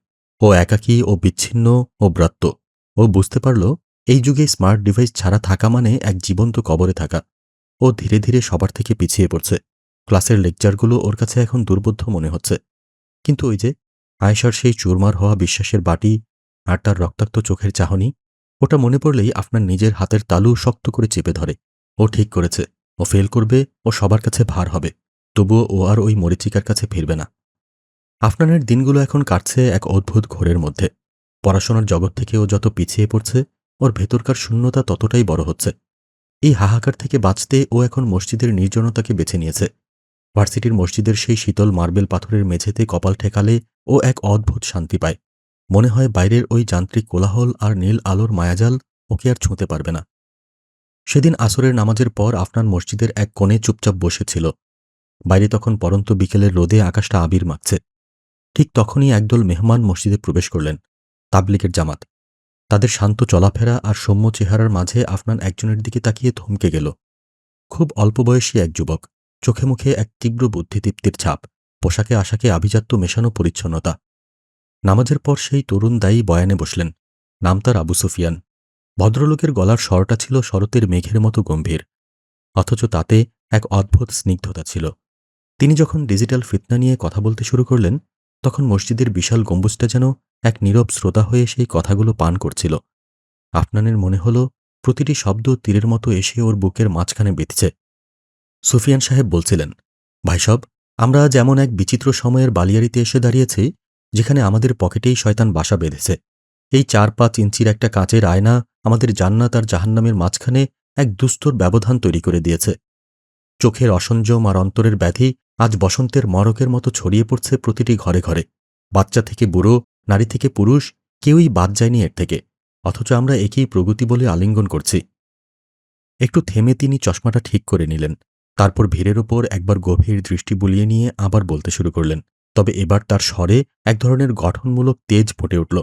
ও একাকী, ও বিচ্ছিন্ন, ও ব্রত্য। ও বুঝতে পারল এই যুগে স্মার্ট ডিভাইস ছাড়া থাকা মানে এক জীবন্ত কবরে থাকা। ও ধীরে ধীরে সবার থেকে পিছিয়ে পড়ছে। ক্লাসের লেকচারগুলো ওর কাছে এখন দুর্বোধ্য মনে হচ্ছে। কিন্তু ওই যে আয়েশার সেই চুরমার হওয়া বিশ্বাসের বাটি আর তার রক্তাক্ত চোখের চাহনি, ওটা মনে পড়লেই আপনার নিজের হাতের তালু শক্ত করে চেপে ধরে। ও ঠিক করেছে, ও ফেল করবে, ও সবার কাছে ভার হবে, তবুও ও আর ওই মরীচিকার কাছে ফিরবে না। আফনানের দিনগুলো এখন কাটছে এক অদ্ভুত ঘোরের মধ্যে। পড়াশোনার জগৎ থেকে ও যত পিছিয়ে পড়ছে, ওর ভেতরকার শূন্যতা ততটাই বড় হচ্ছে। এই হাহাকার থেকে বাঁচতে ও এখন মসজিদের নির্জনতাকে বেছে নিয়েছে। ভার্সিটির মসজিদের সেই শীতল মার্বেল পাথরের মেঝেতে কপাল ঠেকালে ও এক অদ্ভুত শান্তি পায়। মনে হয় বাইরের ওই যান্ত্রিক কোলাহল আর নীল আলোর মায়াজাল ওকে আর ছুঁতে পারবে না। সেদিন আসরের নামাজের পর আফনান মসজিদের এক কোণে চুপচাপ বসেছিল। বাইরে তখন পরন্ত বিকেলের রোদে আকাশটা আবির মাখছে। ঠিক তখনই একদল মেহমান মসজিদে প্রবেশ করলেন। তাবলিগের জামাত। তাদের শান্ত চলাফেরা আর সৌম্য চেহারার মাঝে আফনান একজনের দিকে তাকিয়ে থমকে গেল। খুব অল্প বয়সী এক যুবক, চোখে মুখে এক তীব্র বুদ্ধিদীপ্তির ছাপ, পোশাকে আশাকে আভিজাত্য মেশানো পরিচ্ছন্নতা। নামাজের পর সেই তরুণ দায়ী বয়ানে বসলেন। নাম তার আবু সুফিয়ান। ভদ্রলোকের গলার স্বরটা ছিল শরতের মেঘের মতো গম্ভীর, অথচ তাতে এক অদ্ভুত স্নিগ্ধতা ছিল। তিনি যখন ডিজিটাল ফিতনা নিয়ে কথা বলতে শুরু করলেন, তখন মসজিদের বিশাল গম্বুজটা যেন এক নীরব শ্রোতা হয়ে সেই কথাগুলো পান করছিল। আফনানের মনে হল প্রতিটি শব্দ তীরের মতো এসে ওর বুকের মাঝখানে বিঁধছে। সুফিয়ান সাহেব বলছিলেন, ভাইসব, আমরা যেমন এক বিচিত্র সময়ের বালিয়াড়িতে এসে দাঁড়িয়েছি, যেখানে আমাদের পকেটেই শয়তান বাসা বেঁধেছে। এই ৪-৫ ইঞ্চির একটা কাঁচের আয়না আমাদের জান্নাত আর জাহান্নামের মাঝখানে এক দুস্তর ব্যবধান তৈরি করে দিয়েছে। চোখের অসংযম আর অন্তরের ব্যাধি আজ বসন্তের মরকের মতো ছড়িয়ে পড়ছে প্রতিটি ঘরে ঘরে। বাচ্চা থেকে বুড়ো, নারী থেকে পুরুষ কেউই বাদ যায়নি এর থেকে, অথচ আমরা একেই প্রগতি বলে আলিঙ্গন করছি। একটু থেমে তিনি চশমাটা ঠিক করে নিলেন। তারপর ভিড়ের ওপর একবার গভীর দৃষ্টি বুলিয়ে নিয়ে আবার বলতে শুরু করলেন। তবে এবার তার স্বরে এক ধরনের গঠনমূলক তেজ ফুটে উঠল।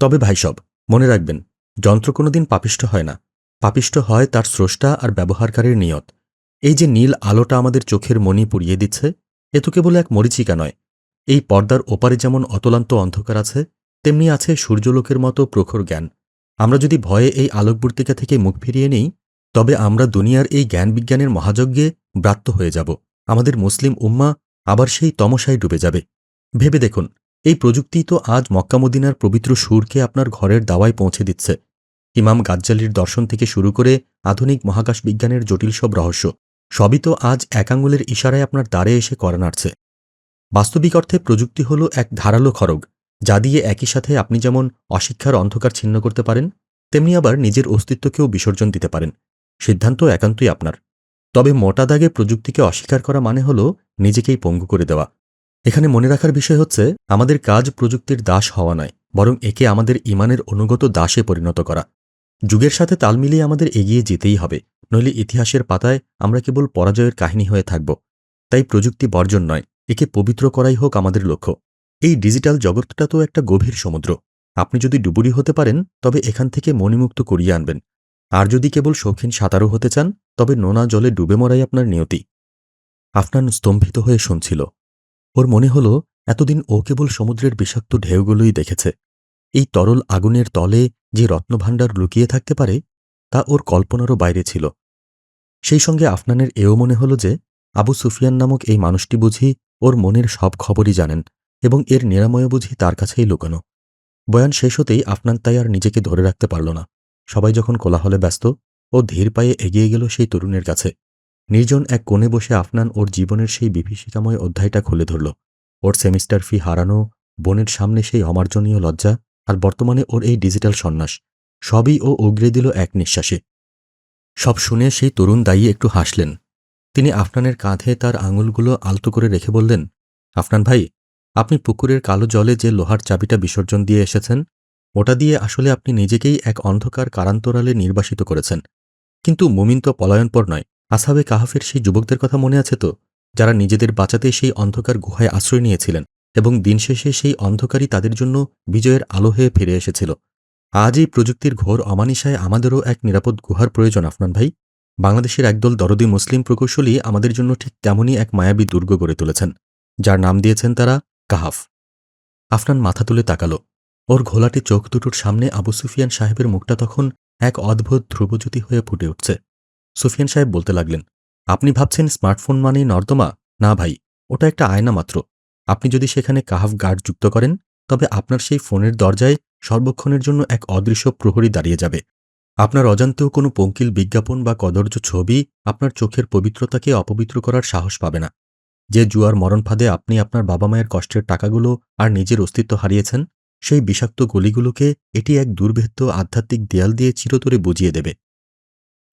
তবে ভাইসব, মনে রাখবেন, যন্ত্র কোনোদিন পাপিষ্ঠ হয় না। পাপিষ্ঠ হয় তার স্রষ্টা আর ব্যবহারকারীর নিয়ত। এই যে নীল আলোটা আমাদের চোখের মনি পুড়িয়ে দিচ্ছে, এ তো কেবল এক মরীচিকা নয়। এই পর্দার ওপারে যেমন অতলান্ত অন্ধকার আছে, তেমনি আছে সূর্যলোকের মতো প্রখর জ্ঞান। আমরা যদি ভয়ে এই আলোকবর্তিকা থেকে মুখ ফিরিয়ে নিই, তবে আমরা দুনিয়ার এই জ্ঞান বিজ্ঞানের মহাযজ্ঞে ব্রাত্য হয়ে যাব। আমাদের মুসলিম উম্মা আবার সেই তমসায় ডুবে যাবে। ভেবে দেখুন, এই প্রযুক্তি তো আজ মক্কা মদিনার পবিত্র সুরকে আপনার ঘরের দাওয়ায় পৌঁছে দিচ্ছে। ইমাম গাজ্জালির দর্শন থেকে শুরু করে আধুনিক মহাকাশ বিজ্ঞানের জটিল সব রহস্য, সবই তো আজ এক আঙুলের ইশারায় আপনার দ্বারে এসে করা নাড়ছে। বাস্তবিক অর্থে প্রযুক্তি হল এক ধারালো খড়গ, যা দিয়ে একই সাথে আপনি যেমন অশিক্ষার অন্ধকার ছিন্ন করতে পারেন, তেমনি আবার নিজের অস্তিত্বকেও বিসর্জন দিতে পারেন। সিদ্ধান্ত একান্তই আপনার। তবে মোটা দাগে প্রযুক্তিকে অস্বীকার করা মানে হল নিজেকেই পঙ্গু করে দেওয়া। এখানে মনে রাখার বিষয় হচ্ছে, আমাদের কাজ প্রযুক্তির দাস হওয়া নয়, বরং একে আমাদের ইমানের অনুগত দাসে পরিণত করা। যুগের সাথে তাল মিলিয়ে আমাদের এগিয়ে যেতেই হবে, নইলে ইতিহাসের পাতায় আমরা কেবল পরাজয়ের কাহিনী হয়ে থাকব। তাই প্রযুক্তি বর্জন নয়, একে পবিত্র করাই হোক আমাদের লক্ষ্য। এই ডিজিটাল জগৎটা তো একটা গভীর সমুদ্র। আপনি যদি ডুবুরি হতে পারেন, তবে এখান থেকে মণিমুক্ত করিয়ে আনবেন। আর যদি কেবল শৌখিন সাঁতারু হতে চান, তবে নোনা জলে ডুবে মরাই আপনার নিয়তি। আফনান স্তম্ভিত হয়ে শুনছিল। ওর মনে হল, এতদিন ও কেবল সমুদ্রের বিষাক্ত ঢেউগুলোই দেখেছে। এই তরল আগুনের তলে যে রত্নভাণ্ডার লুকিয়ে থাকতে পারে, তা ওর কল্পনারও বাইরে ছিল। সেই সঙ্গে আফনানের এও মনে হল যে, আবু সুফিয়ান নামক এই মানুষটি বুঝি ওর মনের সব খবরই জানেন, এবং এর নিরাময় বুঝি তার কাছেই লুকানো। বয়ান শেষ হতেই আফনান তাই আর নিজেকে ধরে রাখতে পারল না। সবাই যখন কোলাহলে ব্যস্ত, ও ধীর পায়ে এগিয়ে গেল সেই তরুণের কাছে। নির্জন এক কোণে বসে আফনান ওর জীবনের সেই বিভীষিকাময় অধ্যায়টা খুলে ধরল। ওর সেমিস্টার ফি হারানো, বোনের সামনে সেই অমার্জনীয় লজ্জা, আর বর্তমানে ওর এই ডিজিটাল সন্ন্যাস, সবই ও উগরে দিল এক নিঃশ্বাসে। সব শুনে সেই তরুণ দায়ী একটু হাসলেন। তিনি আফনানের কাঁধে তার আঙুলগুলো আলতো করে রেখে বললেন, আফনান ভাই, আপনি পুকুরের কালো জলে যে লোহার চাবিটা বিসর্জন দিয়ে এসেছেন, ওটা দিয়ে আসলে আপনি নিজেকেই এক অন্ধকার কারান্তরালে নির্বাসিত করেছেন। কিন্তু মুমিন তো পলায়নপর নয়। আসহাবে কাহাফের সেই যুবকদের কথা মনে আছে তো, যারা নিজেদের বাঁচাতে সেই অন্ধকার গুহায় আশ্রয় নিয়েছিলেন, এবং দিন শেষে সেই অন্ধকারই তাদের জন্য বিজয়ের আলো হয়ে ফিরে এসেছিল। আজ এই প্রযুক্তির ঘোর অমানিসায় আমাদেরও এক নিরাপদ গুহার প্রয়োজন আফনান ভাই। বাংলাদেশের একদল দরদি মুসলিম প্রকৌশলী আমাদের জন্য ঠিক তেমনই এক মায়াবী দুর্গ গড়ে তুলেছেন, যার নাম দিয়েছেন তারা কাহাফ। আফনান মাথা তুলে তাকাল। ওর ঘোলাটে চোখ দুটোর সামনে আবু সুফিয়ান সাহেবের মুখটা তখন এক অদ্ভুত ধ্রুবজ্যোতি হয়ে ফুটে উঠছে। সুফিয়ান সাহেব বলতে লাগলেন, আপনি ভাবছেন স্মার্টফোন মানেই নর্দমা? না ভাই, ওটা একটা আয়না মাত্র। আপনি যদি সেখানে কাহাফ গার্ড যুক্ত করেন, তবে আপনার সেই ফোনের দরজায় সর্বক্ষণের জন্য এক অদৃশ্য প্রহরী দাঁড়িয়ে যাবে। আপনার অজান্তেও কোনো পঙ্কিল বিজ্ঞাপন বা কদর্য ছবি আপনার চোখের পবিত্রতাকে অপবিত্র করার সাহস পাবে না। যে জুয়ার মরণ ফাঁদে আপনি আপনার বাবা মায়ের কষ্টের টাকাগুলো আর নিজের অস্তিত্ব হারিয়েছেন, সেই বিষাক্ত গলিগুলোকে এটি এক দুর্ভেদ্য আধ্যাত্মিক দেয়াল দিয়ে চিরতরে বুঝিয়ে দেবে।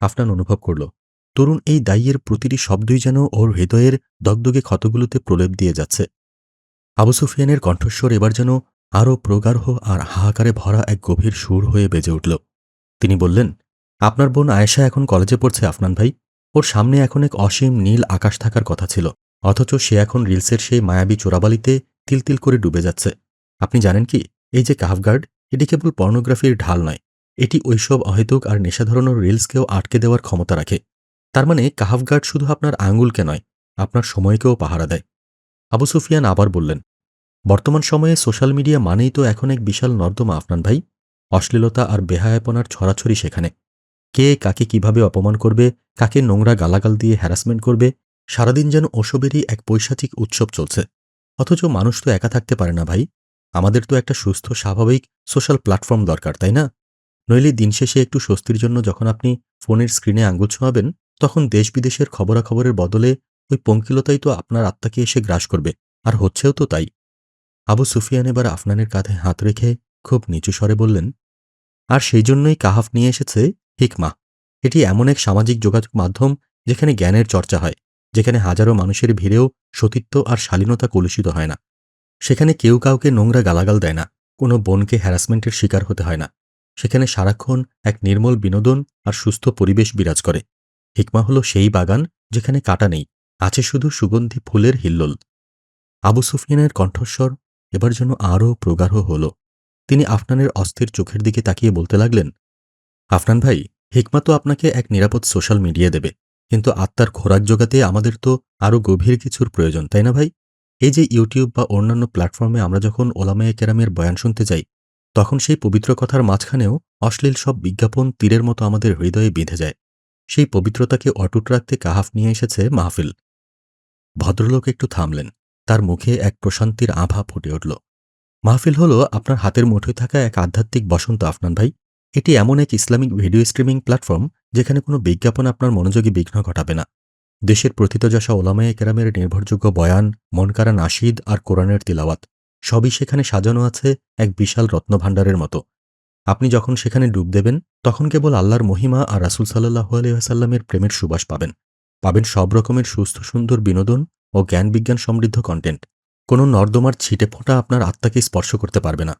আফনান অনুভব করল, তরুণ এই দাইয়ের প্রতিটি শব্দই যেন ওর হৃদয়ের দগদগে ক্ষতগুলোতে প্রলেপ দিয়ে যাচ্ছে। আবু সুফিয়ানের কণ্ঠস্বর এবার যেন আরও প্রগাঢ় আর হাহাকারে ভরা এক গভীর সুর হয়ে বেজে উঠল। তিনি বললেন, আপনার বোন আয়েশা এখন কলেজে পড়ছে আফনান ভাই। ওর সামনে এখন এক অসীম নীল আকাশ থাকার কথা ছিল, অথচ সে এখন রিলসের সেই মায়াবী চোরাবালিতে তিল তিল করে ডুবে যাচ্ছে। আপনি জানেন কি, এই যে কাহাফগার্ড, এটি কেবল পর্নোগ্রাফির ঢাল নয়, এটি ওইসব অহেতুক আর নেশা ধরানোর রিলসকেও আটকে দেওয়ার ক্ষমতা রাখে। তার মানে কাহাফগার্ড শুধু আপনার আঙুলকে নয়, আপনার সময়কেও পাহারা দেয়। আবু সুফিয়ান আবার বললেন, বর্তমান সময়ে সোশ্যাল মিডিয়া মানেই তো এখন এক বিশাল নর্দমা আফনান ভাই। অশ্লীলতা আর বেহায়াপনার ছড়াছড়ি সেখানে। কে কাকে কিভাবে অপমান করবে, কাকে নোংরা গালাগাল দিয়ে হ্যারাসমেন্ট করবে, সারাদিন যেন ওসবেরই এক পৈশাচিক উৎসব চলছে। অথচ মানুষ তো একা থাকতে পারে না ভাই। আমাদের তো একটা সুস্থ স্বাভাবিক সোশ্যাল প্ল্যাটফর্ম দরকার, তাই না? নইলে দিন শেষে একটু স্বস্তির জন্য যখন আপনি ফোনের স্ক্রিনে আঙুল ছোঁয়াবেন, তখন দেশ বিদেশের খবরাখবরের বদলে ওই পঙ্কিলতাই তো আপনার আত্মাকে এসে গ্রাস করবে, আর হচ্ছেও তো তাই। আবু সুফিয়ান এবার আফনানের কাঁধে হাত রেখে খুব নিচু স্বরে বললেন, আর সেই জন্যই কাহাফ নিয়ে এসেছে হিকমা। এটি এমন এক সামাজিক যোগাযোগ মাধ্যম যেখানে জ্ঞানের চর্চা হয়, যেখানে হাজারো মানুষের ভিড়েও সতীত্ব আর শালীনতা কলুষিত হয় না। সেখানে কেউ কাউকে নোংরা গালাগাল দেয় না, কোনো বোনকে হ্যারাসমেন্টের শিকার হতে হয় না। সেখানে সারাক্ষণ এক নির্মল বিনোদন আর সুস্থ পরিবেশ বিরাজ করে। হিকমা হলো সেই বাগান যেখানে কাঁটা নেই, আছে শুধু সুগন্ধি ফুলের হিল্লোল। আবু সুফিয়ানের কণ্ঠস্বর এবার যেন আরও প্রগাঢ় হল। তিনি আফনানের অস্থির চোখের দিকে তাকিয়ে বলতে লাগলেন, আফনান ভাই, হিকমা তো আপনাকে এক নিরাপদ সোশ্যাল মিডিয়া দেবে, কিন্তু আত্মার খোরাক জোগাতে আমাদের তো আরও গভীর কিছুর প্রয়োজন, তাই না ভাই? এই যে ইউটিউব বা অন্যান্য প্ল্যাটফর্মে আমরা যখন ওলামায়ে কেরামের বয়ান শুনতে যাই, তখন সেই পবিত্র কথার মাঝখানেও অশ্লীল সব বিজ্ঞাপন তীরের মতো আমাদের হৃদয়ে বেঁধে যায়। সেই পবিত্রতাকে অটুট রাখতে কাহাফ নিয়ে এসেছে মাহফিল। ভদ্রলোক একটু থামলেন। তার মুখে এক প্রশান্তির আভা ফুটে উঠল। মাহফিল হল আপনার হাতের মুঠোয় থাকা এক আধ্যাত্মিক বসন্ত আফনান ভাই। এটি এমন এক ইসলামিক ভিডিও স্ট্রিমিং প্ল্যাটফর্ম যেখানে কোনো বিজ্ঞাপন আপনার মনোযোগী বিঘ্ন ঘটাবে না। দেশের প্রথিতযশা ওলামায়ে কেরামের নির্ভরযোগ্য বয়ান, মনকাড়া নাশিদ আর কোরআনের তিলাওয়াত সবই সেখানে সাজানো আছে এক বিশাল রত্নভাণ্ডারের মতো। আপনি যখন সেখানে ডুব দেবেন, তখন কেবল আল্লাহর মহিমা আর রাসূল সাল্লাল্লাহু আলাইহি ওয়াসাল্লামের প্রেমের সুবাস পাবেন। পাবেন সব রকমের সুস্থ সুন্দর বিনোদন ও জ্ঞান-বিজ্ঞান সমৃদ্ধ কন্টেন্ট। কোনো নর্দমার ছিটেফোঁটা আপনার আত্মাকে স্পর্শ করতে পারবে না।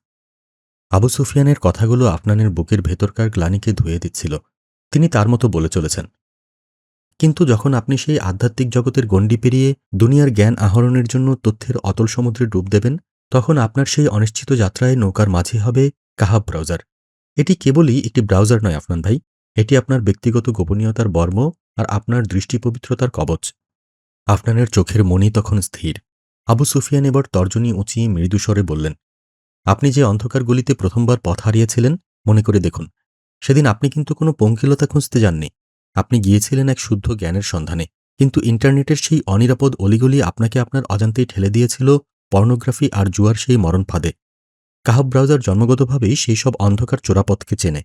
আবু সুফিয়ানের কথাগুলো আফনানের বুকের ভেতরকার গ্লানিকে ধুয়ে দিচ্ছিল। তিনি তার মতো বলে চলেছেন, কিন্তু যখন আপনি সেই আধ্যাত্মিক জগতের গণ্ডি পেরিয়ে দুনিয়ার জ্ঞান আহরণের জন্য তথ্যের অতল সমুদ্রে ডুব দেবেন, তখন আপনার সেই অনিশ্চিত যাত্রায় নৌকার মাঝি হবে কাহাব ব্রাউজার। এটি কেবলই একটি ব্রাউজার নয় আফনান ভাই, এটি আপনার ব্যক্তিগত গোপনীয়তার বর্ম আর আপনার দৃষ্টি পবিত্রতার কবচ। আফনানের চোখের মনি তখন স্থির। আবু সুফিয়ান এবার তর্জনী উঁচিয়ে মৃদুস্বরে বললেন, আপনি যে অন্ধকার গলিতে প্রথমবার পথ হারিয়েছিলেন, মনে করে দেখুন। সেদিন আপনি কিন্তু কোনো পঙ্কিলতা খুঁজতে যাননি। আপনি গিয়েছিলেন এক শুদ্ধ জ্ঞানের সন্ধানে। কিন্তু ইন্টারনেটের সেই অনিরাপদ অলিগলি আপনাকে আপনার অজান্তেই ঠেলে দিয়েছিল পর্নোগ্রাফি আর জুয়ার সেই মরণ ফাঁদে। কাহাব ব্রাউজার জন্মগতভাবেই সেই সব অন্ধকার চোরাপথকে চেনে।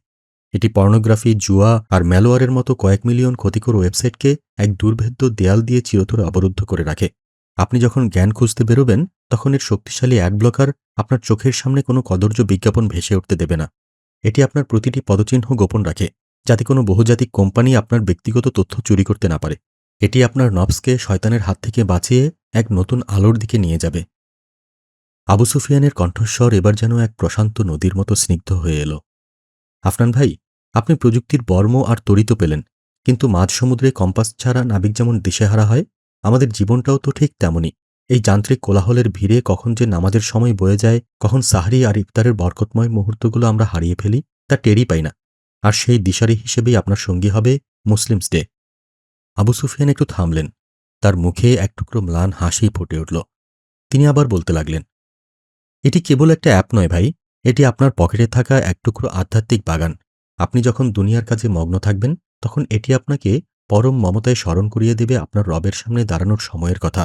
এটি পর্নোগ্রাফি, জুয়া আর ম্যালওয়্যারের মতো কয়েক মিলিয়ন ক্ষতিকর ওয়েবসাইটকে এক দুর্ভেদ্য দেয়াল দিয়ে চিরতরে অবরুদ্ধ করে রাখে। আপনি যখন জ্ঞান খুঁজতে বেরোবেন, তখন এর শক্তিশালী অ্যাড ব্লকার আপনার চোখের সামনে কোনো কদর্য বিজ্ঞাপন ভেসে উঠতে দেবে না। এটি আপনার প্রতিটি পদচিহ্ন গোপন রাখে, যাতে কোনো বহুজাতিক কোম্পানি আপনার ব্যক্তিগত তথ্য চুরি করতে না পারে। এটি আপনার নফসকে শয়তানের হাত থেকে বাঁচিয়ে এক নতুন আলোর দিকে নিয়ে যাবে। আবু সুফিয়ানের কণ্ঠস্বর এবার যেন এক প্রশান্ত নদীর মতো স্নিগ্ধ হয়ে এল। আফনান ভাই, আপনি প্রযুক্তির বর্ম আর তড়িত পেলেন, কিন্তু মাঝ সমুদ্রে কম্পাস ছাড়া নাবিক যেমন দিশেহারা হয়, আমাদের জীবনটাও তো ঠিক তেমনই। এই যান্ত্রিক কোলাহলের ভিড়ে কখন যে নামাজের সময় বয়ে যায়, কখন সাহরি আর ইফতারের বরকতময় মুহূর্তগুলো আমরা হারিয়ে ফেলি, তা টেরই পাই না। আর সেই দিশারি হিসেবেই আপনার সঙ্গী হবে মুসলিমস ডে। আবু সুফিয়ান একটু থামলেন। তার মুখে এক টুকরো ম্লান হাসি ফুটে উঠল। তিনি আবার বলতে লাগলেন, এটি কেবল একটা অ্যাপ নয় ভাই, এটি আপনার পকেটে থাকা এক টুকরো আধ্যাত্মিক বাগান। আপনি যখন দুনিয়ার কাজে মগ্ন থাকবেন, তখন এটি আপনাকে পরম মমতায় স্মরণ করিয়ে দেবে আপনার রবের সামনে দাঁড়ানোর সময়ের কথা।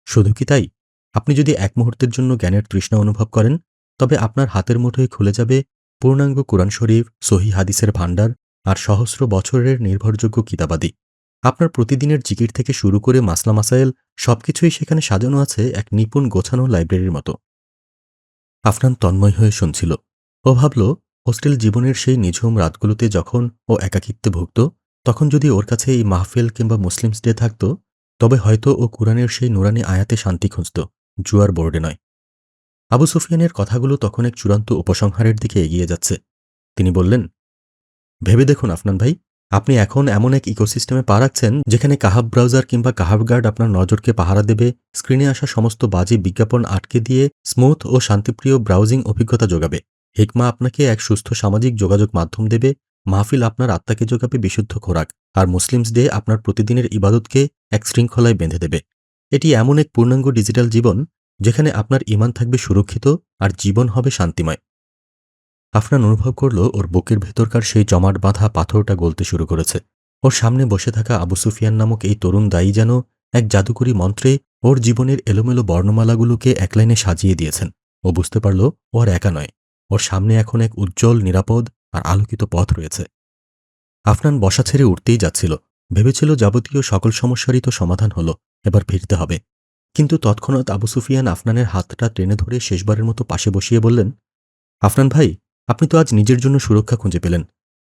শুধু কি তাই, আপনি যদি এক মুহূর্তের জন্য জ্ঞানের তৃষ্ণা অনুভব করেন, তবে আপনার হাতের মুঠোয় খুলে যাবে পূর্ণাঙ্গ কুরআন শরীফ, সহিহ হাদিসের ভাণ্ডার আর সহস্র বছরের নির্ভরযোগ্য কিতাবাদি। আপনার প্রতিদিনের জিকির থেকে শুরু করে মাসলা মাসায়েল সবকিছুই সেখানে সাজানো আছে এক নিপুণ গোছানো লাইব্রেরির মতো। আফনান তন্ময় হয়ে শুনছিল। ও ভাবল, হোস্টেল জীবনের সেই নিঝুম রাতগুলোতে যখন ও একাকিত্বে ভুগত, তখন যদি ওর কাছে এই মাহফিল কিংবা মুসলিমস ডে থাকত, তবে হয়তো ও কুরআনের সেই নুরানি আয়াতে শান্তি খুঁজত, জুয়ার বোর্ডে নয়। আবু সুফিয়ানের কথাগুলো তখন এক চূড়ান্ত উপসংহারের দিকে এগিয়ে যাচ্ছে। তিনি বললেন, ভেবে দেখুন আফনান ভাই, আপনি এখন এমন এক ইকোসিস্টেমে পা রাখছেন যেখানে কাহাব ব্রাউজার কিংবা কাহাব গার্ড আপনার নজরকে পাহারা দেবে, স্ক্রিনে আসা সমস্ত বাজে বিজ্ঞাপন আটকে দিয়ে স্মুথ ও শান্তিপ্রিয় ব্রাউজিং অভিজ্ঞতা যোগাবে। হিকমা আপনাকে এক সুস্থ সামাজিক যোগাযোগ মাধ্যম দেবে, মাহফিল আপনার আত্মাকে যোগাবে বিশুদ্ধ খোরাক, আর মুসলিমস ডে আপনার প্রতিদিনের ইবাদতকে এক শৃঙ্খলায় বেঁধে দেবে। এটি এমন এক পূর্ণাঙ্গ ডিজিটাল জীবন যেখানে আপনার ঈমান থাকবে সুরক্ষিত আর জীবন হবে শান্তিময়। আফনান অনুভব করল ওর বুকের ভেতরকার সেই জমাট বাঁধা পাথরটা গলতে শুরু করেছে। ওর সামনে বসে থাকা আবু সুফিয়ান নামক এই তরুণ দায়ী যেন এক জাদুকরী মন্ত্রে ওর জীবনের এলোমেলো বর্ণমালাগুলোকে এক লাইনে সাজিয়ে দিয়েছেন। ও বুঝতে পারল ও আর একা নয়, ওর সামনে এখন এক উজ্জ্বল, নিরাপদ আর আলোকিত পথ রয়েছে। আফনান বসা ছেড়ে উঠতেই যাচ্ছিল। ভেবেছিল যাবতীয় সকল সমস্যারই তো সমাধান হলো, এবার ফিরতে হবে। কিন্তু তৎক্ষণাৎ আবু সুফিয়ান আফনানের হাতটা টেনে ধরে শেষবারের মতো পাশে বসিয়ে বললেন, আফনান ভাই, আপনি তো আজ নিজের জন্য সুরক্ষা খুঁজে পেলেন,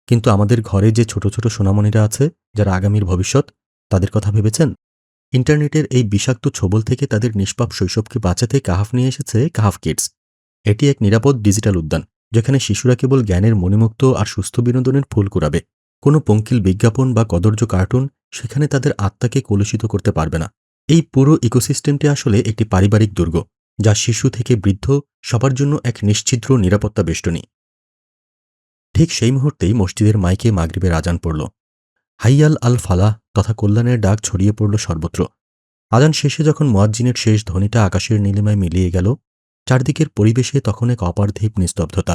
কিন্তু আমাদের ঘরে যে ছোট ছোট সোনামণিরা আছে, যারা আগামীর ভবিষ্যৎ, তাদের কথা ভেবেছেন? ইন্টারনেটের এই বিষাক্ত ছোবল থেকে তাদের নিষ্পাপ শৈশবকে বাঁচাতে কাহাফ নিয়ে এসেছে কাহাফ কিডস। এটি এক নিরাপদ ডিজিটাল উদ্যান, যেখানে শিশুরা কেবল জ্ঞানের মণিমুক্ত আর সুস্থ বিনোদনের ফুল কুড়াবে। কোনো পঙ্কিল বিজ্ঞাপন বা কদর্য কার্টুন সেখানে তাদের আত্মাকে কলুষিত করতে পারবে না। এই পুরো ইকোসিস্টেমটি আসলে একটি পারিবারিক দুর্গ, যা শিশু থেকে বৃদ্ধ সবার জন্য এক নিশ্ছিদ্র নিরাপত্তা বেষ্টনী। ঠিক সেই মুহূর্তেই মসজিদের মাইকে মাগরিবের আজান পড়ল। হাইয়াল আল ফালাহ তথা কল্যাণের ডাক ছড়িয়ে পড়ল সর্বত্র। আজান শেষে যখন মুয়াজ্জিনের শেষ ধ্বনিটা আকাশের নীলিমায় মিলিয়ে গেল, চারদিকের পরিবেশে তখন এক অপার্থিব নিস্তব্ধতা।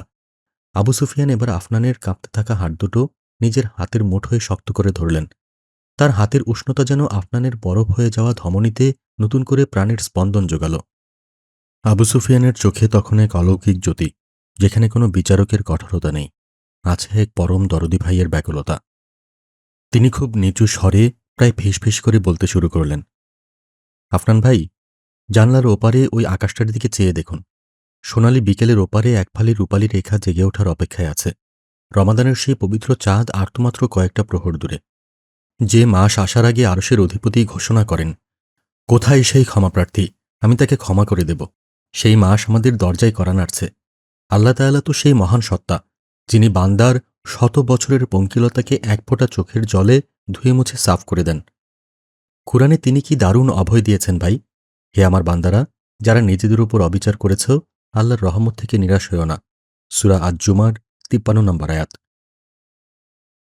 আবু সুফিয়ান এবার আফনানের কাঁপতে থাকা হাত দুটো নিজের হাতের মুঠোয় শক্ত করে ধরলেন। তার হাতের উষ্ণতা যেন আফনানের বরফ হয়ে যাওয়া ধমনীতে নতুন করে প্রাণের স্পন্দন জোগাল। আবু সুফিয়ানের চোখে তখন এক অলৌকিক জ্যোতি, যেখানে কোনো বিচারকের কঠোরতা নেই, আছে এক পরম দরদি ভাইয়ের ব্যাকুলতা। তিনি খুব নিচু স্বরে প্রায় ফিসফিস করে বলতে শুরু করলেন, আফনান ভাই, জানলার ওপারে ওই আকাশটার দিকে চেয়ে দেখুন। সোনালি বিকেলের ওপারে এক ফালি রূপালী রেখা জেগে ওঠার অপেক্ষায় আছে। রমাদানের সেই পবিত্র চাঁদ আর তো মাত্র কয়েকটা প্রহর দূরে। যে মাস আসার আগে আরশের অধিপতি ঘোষণা করেন, কোথায় সেই ক্ষমাপ্রার্থী, আমি তাকে ক্ষমা করে দেব, সেই মাস আমাদের দরজায় করা নাড়ছে। আল্লাহ তাআলা তো সেই মহান সত্তা, যিনি বান্দার শত বছরের পঙ্কিলতাকে এক ফোঁটা চোখের জলে ধুয়ে মুছে সাফ করে দেন। কুরআনে তিনি কি দারুণ অভয় দিয়েছেন ভাই। হে আমার বান্দারা, যারা নিজেদের উপর অবিচার করেছ, আল্লাহর রহমত থেকে নিরাশ হইও না। সূরা আজ-জুমার ৫৩ নম্বর আয়াত।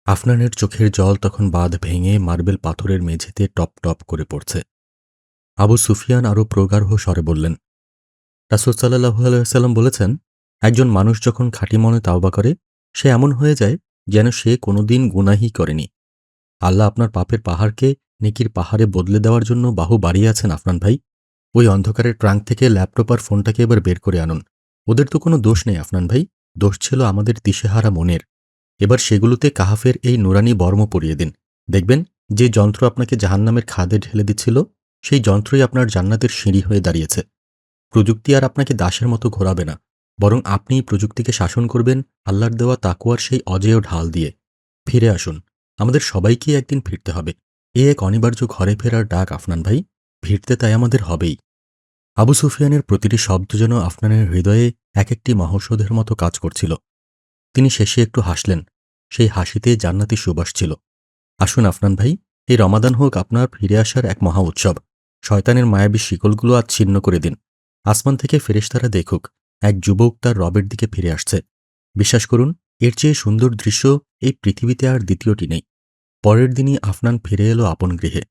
আফনানের চোখের জল তখন বাঁধ ভেঙে মার্বেল পাথরের মেঝেতে টপ টপ করে পড়ছে। আবু সুফিয়ান আরও প্রগাঢ় স্বরে বললেন, রাসূল সাল্লাল্লাহু আলাইহি ওয়াসাল্লাম বলেছেন, একজন মানুষ যখন খাঁটি মনে তাওবা করে, সে এমন হয়ে যায় যেন সে কোনোদিন গুনাহই করেনি। আল্লাহ আপনার পাপের পাহাড়কে নেকির পাহাড়ে বদলে দেওয়ার জন্য বাহু বাড়িয়ে আছেন আফনান ভাই। ওই অন্ধকারের ট্রাঙ্ক থেকে ল্যাপটপ আর ফোনটাকে এবার বের করে আনুন। ওদের তো কোনো দোষ নেই আফনান ভাই, দোষ ছিল আমাদের দিশেহারা মনের। এবার সেগুলোতে কাহাফের এই নুরানি বর্ম পরিয়ে দিন। দেখবেন, যে যন্ত্র আপনাকে জাহান্নামের খাদে ঢেলে দিচ্ছিল, সেই যন্ত্রই আপনার জান্নাতের সিঁড়ি হয়ে দাঁড়িয়েছে। প্রযুক্তি আর আপনাকে দাসের মতো ঘোরাবে না, বরং আপনিই প্রযুক্তিকে শাসন করবেন আল্লাহর দেওয়া তাকওয়ার সেই অজেয় ঢাল দিয়ে। ফিরে আসুন, আমাদের সবাইকেই একদিন ফিরতে হবে। এ এক অনিবার্য ঘরে ফেরার ডাক আফনান ভাই, ফিরতে তাই আমাদের হবেই। আবু সুফিয়ানের প্রতিটি শব্দ যেন আফনানের হৃদয়ে এক একটি মহৌষধের মতো কাজ করছিল। তিনি শেষে একটু হাসলেন, সেই হাসিতে জান্নাতি সুবাস ছিল। আসুন আফনান ভাই, এই রমাদান হোক আপনার ফিরে আসার এক মহা উৎসব। শয়তানের মায়াবী শিকলগুলো আজ ছিন্ন করে দিন। আসমান থেকে ফেরেশতারা দেখুক, এক যুবক তার রবের দিকে ফিরে আসছে। বিশ্বাস করুন, এর চেয়ে সুন্দর দৃশ্য এই পৃথিবীতে আর দ্বিতীয়টি নেই। পরের দিনই আফনান ফিরে এলো আপন গৃহে।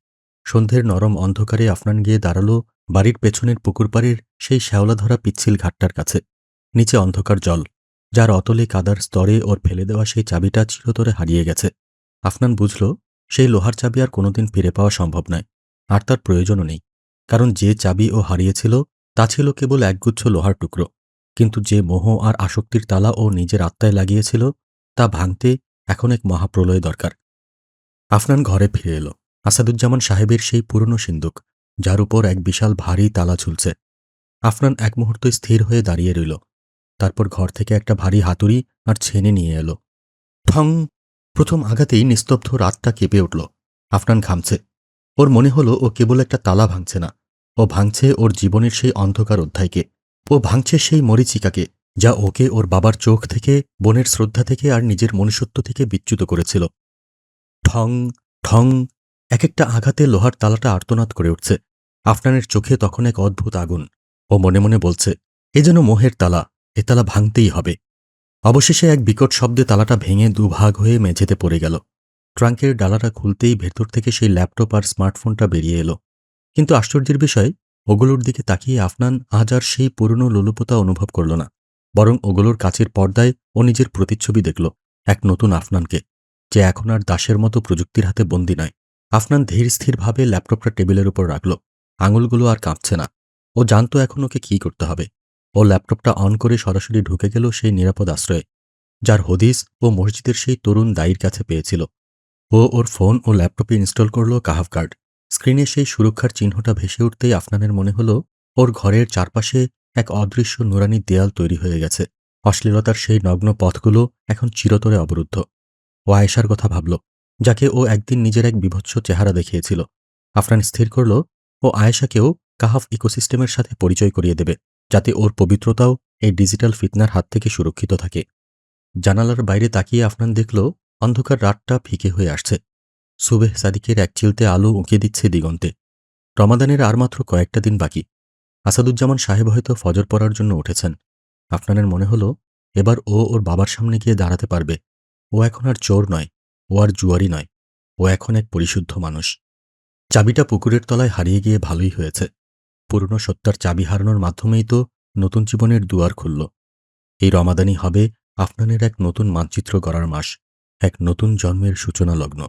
সন্ধ্যের নরম অন্ধকারে আফনান গিয়ে দাঁড়ালো বাড়ির পেছনের পুকুরপাড়ের সেই শ্যাওলাধরা পিচ্ছিল ঘাটটার কাছে। নিচে অন্ধকার জল, যার অতলে কাদার স্তরে ওর ফেলে দেওয়া সেই চাবিটা চিরতরে হারিয়ে গেছে। আফনান বুঝল, সেই লোহার চাবি আর কোনোদিন ফিরে পাওয়া সম্ভব নয়, আর তার প্রয়োজনও নেই। কারণ যে চাবি ও হারিয়েছিল তা ছিল কেবল একগুচ্ছ লোহার টুকরো, কিন্তু যে মোহ আর আসক্তির তালা ও নিজের আত্মায় লাগিয়েছিল, তা ভাঙতে এখন এক মহাপ্রলয় দরকার। আফনান ঘরে ফিরে এলো। আসাদুজ্জামান সাহেবের সেই পুরনো সিন্দুক, যার উপর এক বিশাল ভারী তালা ঝুলছে। আফনান এক মুহূর্ত স্থির হয়ে দাঁড়িয়ে রইল। তারপর ঘর থেকে একটা ভারী হাতুড়ি আর ছেনে নিয়ে এলো। ঠং! প্রথম আঘাতেই নিস্তব্ধ রাতটা কেঁপে উঠল। আফনান ঘামছে। ওর মনে হলো ও কেবল একটা তালা ভাঙছে না, ও ভাঙছে ওর জীবনের সেই অন্ধকার অধ্যায়কে। ও ভাঙছে সেই মরীচিকাকে, যা ওকে ওর বাবার চোখ থেকে, বোনের শ্রদ্ধা থেকে আর নিজের মনুষ্যত্ব থেকে বিচ্যুত করেছিল। ঠং ঠং! এক একটা আঘাতে লোহার তালাটা আর্তনাদ করে উঠছে। আফনানের চোখে তখন এক অদ্ভুত আগুন। ও মনে মনে বলছে, এ যেন মোহের তালা, এ তালা ভাঙতেই হবে। অবশেষে এক বিকট শব্দে তালাটা ভেঙে দুভাগ হয়ে মেঝেতে পড়ে গেল। ট্রাঙ্কের ডালাটা খুলতেই ভেতর থেকে সেই ল্যাপটপ আর স্মার্টফোনটা বেরিয়ে এলো। কিন্তু আশ্চর্যের বিষয়, ওগুলোর দিকে তাকিয়ে আফনান আজ আর সেই পুরনো লোলুপতা অনুভব করল না, বরং ওগুলোর কাচের পর্দায় ও নিজের প্রতিচ্ছবি দেখল, এক নতুন আফনানকে, যে এখন আর দাসের মতো প্রযুক্তির হাতে বন্দী নয়। আফনান ধীর স্থিরভাবে ল্যাপটপটা টেবিলের উপর রাখল। আঙুলগুলো আর কাঁপছে না। ও জানত এখন ওকে কী করতে হবে। ও ল্যাপটপটা অন করে সরাসরি ঢুকে গেল সেই নিরাপদ আশ্রয়ে, যার হদিস ও মসজিদের সেই তরুণ দায়ীর কাছে পেয়েছিল। ও ওর ফোন ও ল্যাপটপে ইনস্টল করল কাহাফ কার্ড। স্ক্রিনে সেই সুরক্ষার চিহ্নটা ভেসে উঠতেই আফনানের মনে হলো, ওর ঘরের চারপাশে এক অদৃশ্য নুরানি দেয়াল তৈরি হয়ে গেছে। অশ্লীলতার সেই নগ্ন পথগুলো এখন চিরতরে অবরুদ্ধ। ও আয়েশার কথা ভাবল, যাকে ও একদিন নিজের এক বিভৎস চেহারা দেখিয়েছিল। আফরান স্থির করল ও আয়েশাকেও কাহাফ ইকোসিস্টেমের সাথে পরিচয় করিয়ে দেবে, যাতে ওর পবিত্রতাও এই ডিজিটাল ফিতনার হাত থেকে সুরক্ষিত থাকে। জানালার বাইরে তাকিয়ে আফরান দেখল অন্ধকার রাতটা ফিকে হয়ে আসছে। সুবেহ সাদিকের এক চিলতে আলো উঁকে দিচ্ছে দিগন্তে। রমাদানের আর মাত্র কয়েকটা দিন বাকি। আসাদুজ্জামান সাহেব হয়তো ফজর পড়ার জন্য উঠেছেন। আফনানের মনে হলো এবার ও ওর বাবার সামনে গিয়ে দাঁড়াতে পারবে। ও এখন আর চোর নয়, ও আর জুয়ারি নয়, ও এখন এক পরিশুদ্ধ মানুষ। চাবিটা পুকুরের তলায় হারিয়ে গিয়ে ভালোই হয়েছে। পুরনো সত্তার চাবি হারানোর মাধ্যমেই তো নতুন জীবনের দুয়ার খুলল। এই রমাদানই হবে আফনানের এক নতুন মানচিত্র গড়ার মাস, এক নতুন জন্মের সূচনা লগ্ন।